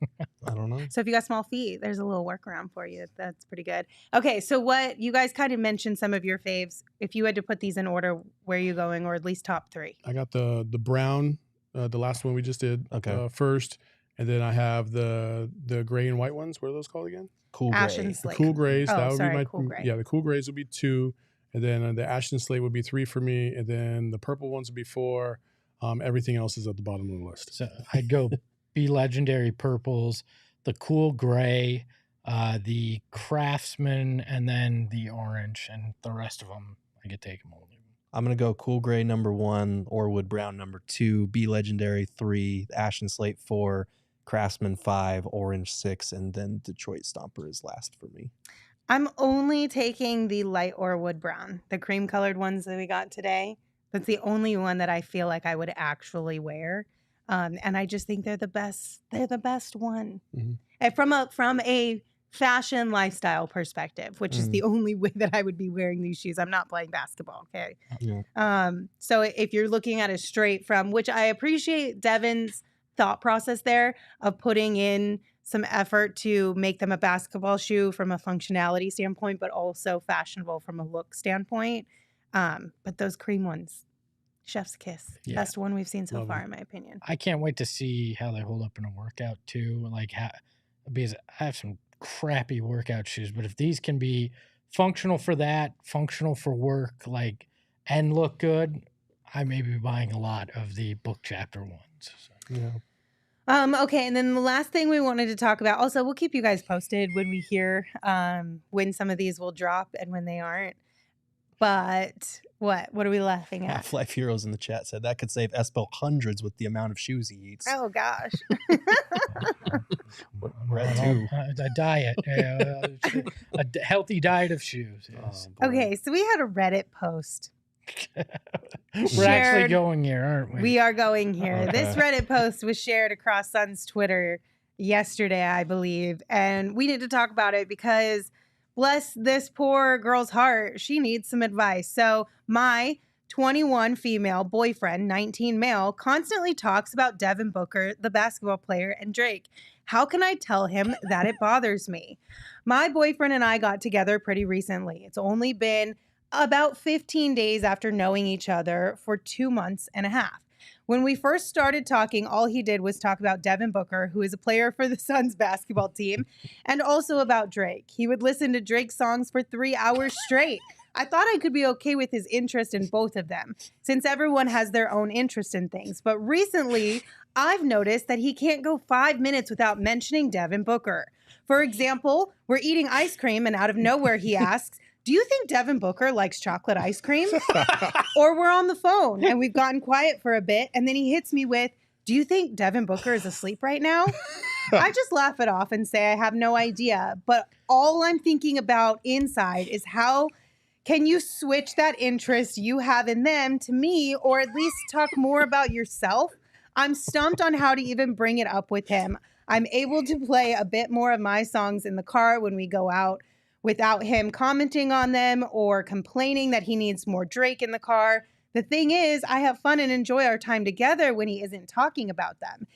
I don't know. So if you got small feet, there's a little workaround for you. That's pretty good. Okay, so what you guys kind of mentioned some of your faves. If you had to put these in order, where are you going, or at least top 3? I got the brown, the last one we just did first. And then I have the gray and white ones. What are those called again? Cool Ash gray. and The slate. cool grays. That would be my cool gray. Yeah, the cool grays would be 2. And then the ash and slate would be 3 for me. And then the purple ones would be 4. Everything else is at the bottom of the list. So I'd go Be Legendary purples, the cool gray, the craftsman, and then the orange, and the rest of them I could take them all. I'm going to go cool gray number 1, Orwood brown number 2, Be Legendary 3, ash and slate 4, craftsman 5, orange 6, and then Detroit Stomper is last for me. I'm only taking the light Orwood brown, the cream colored ones that we got today. That's the only one that I feel like I would actually wear. And I just think they're the best. They're the best one. Mm-hmm. And from a fashion lifestyle perspective, which is the only way that I would be wearing these shoes. I'm not playing basketball. Okay. Yeah. So if you're looking at it straight from, which I appreciate Devin's thought process there of putting in some effort to make them a basketball shoe from a functionality standpoint, but also fashionable from a look standpoint. But those cream ones, chef's kiss. Yeah. Best one we've seen so Love far, them. in my opinion. I can't wait to see how they hold up in a workout too. Because I have some crappy workout shoes, but if these can be functional for that, functional for work, and look good, I may be buying a lot of the book chapter ones. So. Yeah. Okay, and then the last thing we wanted to talk about, also, we'll keep you guys posted when we hear when some of these will drop and when they aren't. But what are we laughing at? Half-Life Heroes in the chat said that could save Espo hundreds with the amount of shoes he eats. Oh, gosh. We're at 2. A diet, a healthy diet of shoes. Yes. Okay, so we had a Reddit post. We're actually going here, aren't we? We are going here. Okay. This Reddit post was shared across Sun's Twitter yesterday, I believe. And we need to talk about it because bless this poor girl's heart, she needs some advice. So my 21 female boyfriend, 19 male, constantly talks about Devin Booker, the basketball player, and Drake. How can I tell him that it bothers me? My boyfriend and I got together pretty recently. It's only been about 15 days after knowing each other for 2 months and a half. When we first started talking, all he did was talk about Devin Booker, who is a player for the Suns basketball team, and also about Drake. He would listen to Drake's songs for 3 hours straight. I thought I could be okay with his interest in both of them, since everyone has their own interest in things. But recently, I've noticed that he can't go 5 minutes without mentioning Devin Booker. For example, we're eating ice cream, and out of nowhere he asks, "Do you think Devin Booker likes chocolate ice cream?" Or we're on the phone and we've gotten quiet for a bit, and then he hits me with, "Do you think Devin Booker is asleep right now?" I just laugh it off and say I have no idea. But all I'm thinking about inside is how can you switch that interest you have in them to me, or at least talk more about yourself? I'm stumped on how to even bring it up with him. I'm able to play a bit more of my songs in the car when we go out without him commenting on them or complaining that he needs more Drake in the car. The thing is, I have fun and enjoy our time together when he isn't talking about them.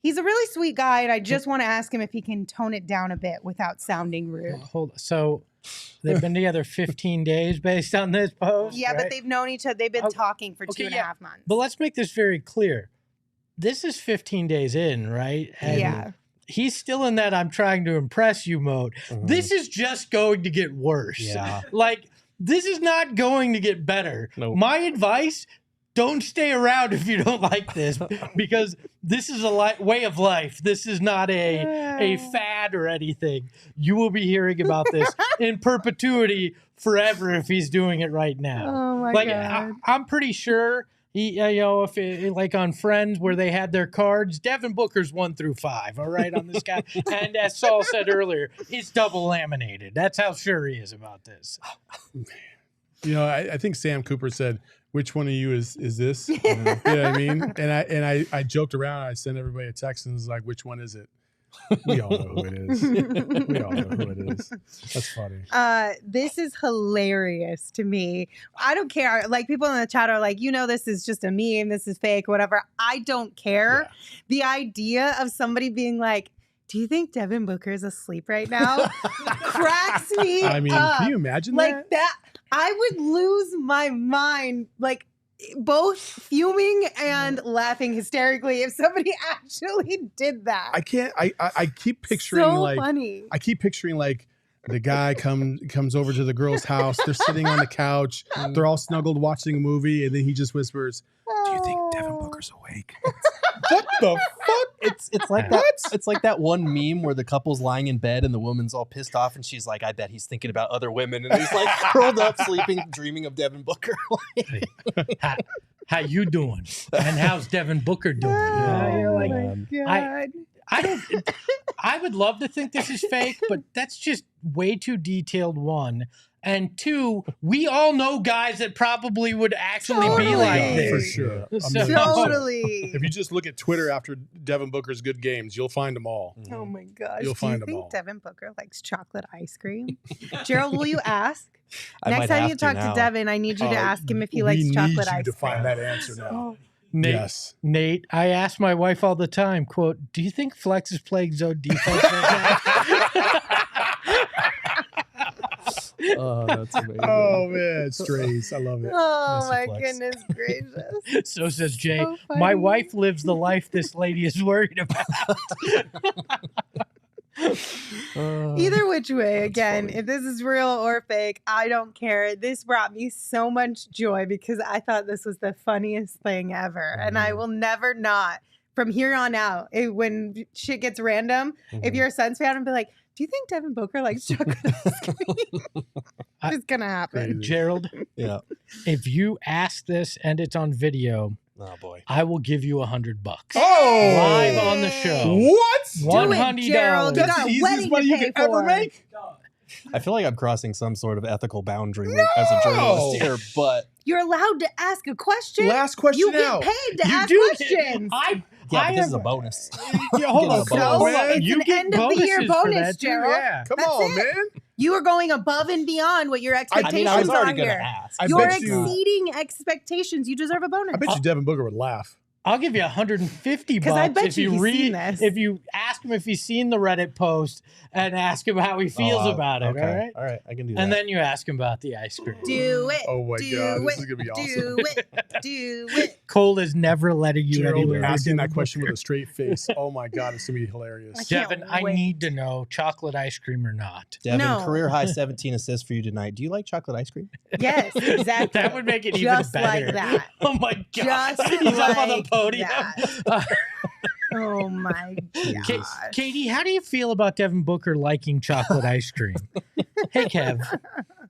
He's a really sweet guy, and I just want to ask him if he can tone it down a bit without sounding rude. So they've been together 15 days based on this post? Yeah, right? but they've known each other. They've been talking for two and a half months. But let's make this very clear. This is 15 days in, right? And yeah. He's still in that I'm trying to impress you mode. Mhm. This is just going to get worse. Yeah. This is not going to get better. Nope. My advice, don't stay around if you don't like this, because this is a way of life. This is not a fad or anything. You will be hearing about this in perpetuity forever if he's doing it right now. Oh my God. I'm pretty sure he, if on Friends where they had their cards, Devin Booker's 1 through 5, all right, on this guy. And as Saul said earlier, it's double laminated. That's how sure he is about this. You know, I think Sam Cooper said, "Which one of you is this?" You know what I mean? And I joked around. I sent everybody a text and was like, "Which one is it?" We all know who it is. We all know who it is. That's funny. This is hilarious to me. I don't care. Like, people in the chat are like, this is just a meme. This is fake, whatever. I don't care. Yeah. The idea of somebody being like, do you think Devin Booker is asleep right now? Cracks me I mean, up. can you imagine like that? I would lose my mind. Like, both fuming and laughing hysterically if somebody actually did that. I can't. I keep picturing funny. I keep picturing like the guy comes over to the girl's house. They're sitting on the couch. They're all snuggled watching a movie, and then he just whispers, "Do you think Devin Booker's awake?" What the fuck? It's like that. It's like that one meme where the couple's lying in bed and the woman's all pissed off, and she's like, "I bet he's thinking about other women," and he's like curled up, sleeping, dreaming of Devin Booker. How you doing? And how's Devin Booker doing? I would love to think this is fake, but that's just way too detailed, one. And two, we all know guys that probably would actually be like this. For sure. Totally. If you just look at Twitter after Devin Booker's good games, you'll find them all. Oh my gosh. You'll find them all. Do you think Devin Booker likes chocolate ice cream? Gerald, will you ask? I Next might time have you talk to Devin, I need you to ask him if he likes chocolate ice cream. We need you to find that answer now. Nate, yes. Nate, I ask my wife all the time, quote, do you think Flex is playing zone defense right now? Oh, that's amazing. Oh, man. Strays. I love it. Oh, my goodness gracious. So says Jay, So my wife lives the life this lady is worried about. Either which way, again, if this is real or fake, I don't care. This brought me so much joy because I thought this was the funniest thing ever. And I will never not, from here on out, when shit gets random, if you're a Suns fan, I'll be like, do you think Devin Booker likes chocolate ice cream? It's going to happen. Gerald, Yeah. if you ask this and it's on video, Oh boy. I will give you $100. Oh, live on the show. What? $100. Gerald. You That's got the a easiest wedding money to you pay could ever for. make. I feel like I'm crossing some sort of ethical boundary as a journalist here, but You're allowed to ask a question. Last question You get out. paid to You ask do. questions. but this is a bonus. Yeah, hold on. Get a bonus. So man. it's You an get end of the year bonuses for bonus, that, too, Gerald. yeah. Come That's on, it. man. You are going above and beyond what your I expectations mean, I was already are going to here. ask. I You're bet you- exceeding expectations. You deserve a bonus. I bet you Devin Booker would laugh. I'll give you $150 'Cause I bet if you you he's seen this. if you ask him if he's seen the Reddit post and ask him how he feels about it. Okay. All right. All right. I can do that. And then you ask him about the ice cream. Do it. Oh my do God, this it, is gonna be awesome. Do it. Do it. Cole is never letting you Gerald anywhere. asking that question with a straight face. Oh my God, it's gonna be I hilarious. can't Devin, I wait. need to know chocolate ice cream or not. Devin, No. career high 17 assists for you tonight. Do you like chocolate ice cream? Yes, exactly. That would make it Just even better. like that. Oh my God. Just He's up on the like podium. that. Oh my gosh. Katie, how do you feel about Devin Booker liking chocolate ice cream? Hey, Kev.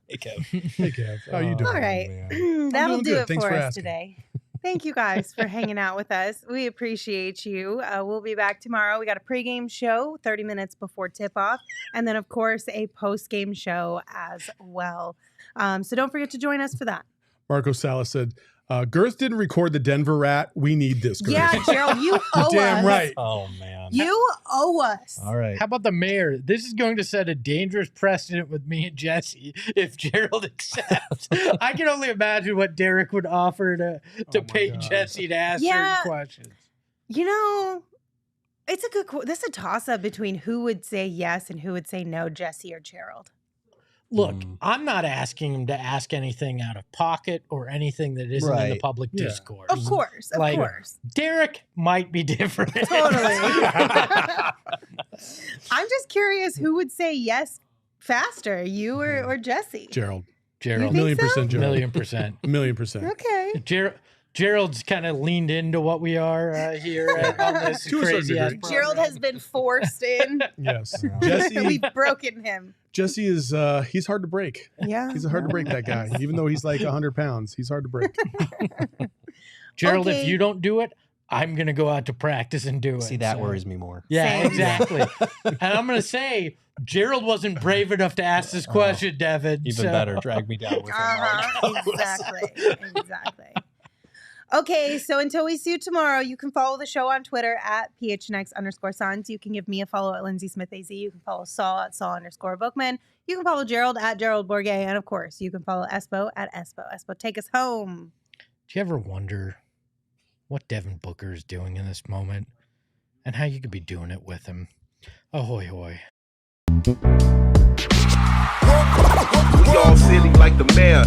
Hey, Kev. Hey, Kev, how you doing? All right. man? That'll doing do good. it Thanks for for us asking. today. Thank you guys for hanging out with us. We appreciate you. We'll be back tomorrow. We got a pregame show 30 minutes before tip-off. And then, of course, a postgame show as well. So don't forget to join us for that. Marco Salas said, Girth didn't record the Denver Rat. We need this, Girth. Yeah, Gerald, you owe Damn us. right. Oh, man. You owe us. All right. How about the mayor? This is going to set a dangerous precedent with me and Jesse if Gerald accepts. I can only imagine what Derek would offer to my pay God. Jesse to ask Yeah. certain questions. You know, it's a good. This is a toss-up between who would say yes and who would say no, Jesse or Gerald. Look, I'm not asking him to ask anything out of pocket or anything that isn't in the Right. public Yeah. discourse. Of course, of Like- course. Derek might be different. Totally. I'm just curious who would say yes faster, you or Jesse? Gerald. Gerald, You think so? 1,000,000% Gerald. 1,000,000%. 1,000,000%. Okay. Gerald's kind of leaned into what we are here on this To a certain crazy ass degree. Gerald has been forced in. Yes. Jesse We've broken him. Jesse is he's hard to break. Yeah. He's hard to break, that guy. Even though he's like 100 pounds, he's hard to break. Gerald, Okay. if you don't do it, I'm going to go out to practice and do it. See, that So- worries me more. Yeah, Same. exactly. And I'm going to say, Gerald wasn't brave enough to ask this question, Devin. Even so- better. Drag me down with him. Exactly. Exactly. Okay, so until we see you tomorrow, you can follow the show on Twitter at PHNX_Sons. You can give me a follow at Lindsay Smith AZ. You can follow Saul at Saul_Bookman. You can follow Gerald at Gerald Bourget. And of course, you can follow Espo at Espo. Espo, take us home. Do you ever wonder what Devin Booker is doing in this moment and how you could be doing it with him? Ahoy, hoy. We all silly like the mayor.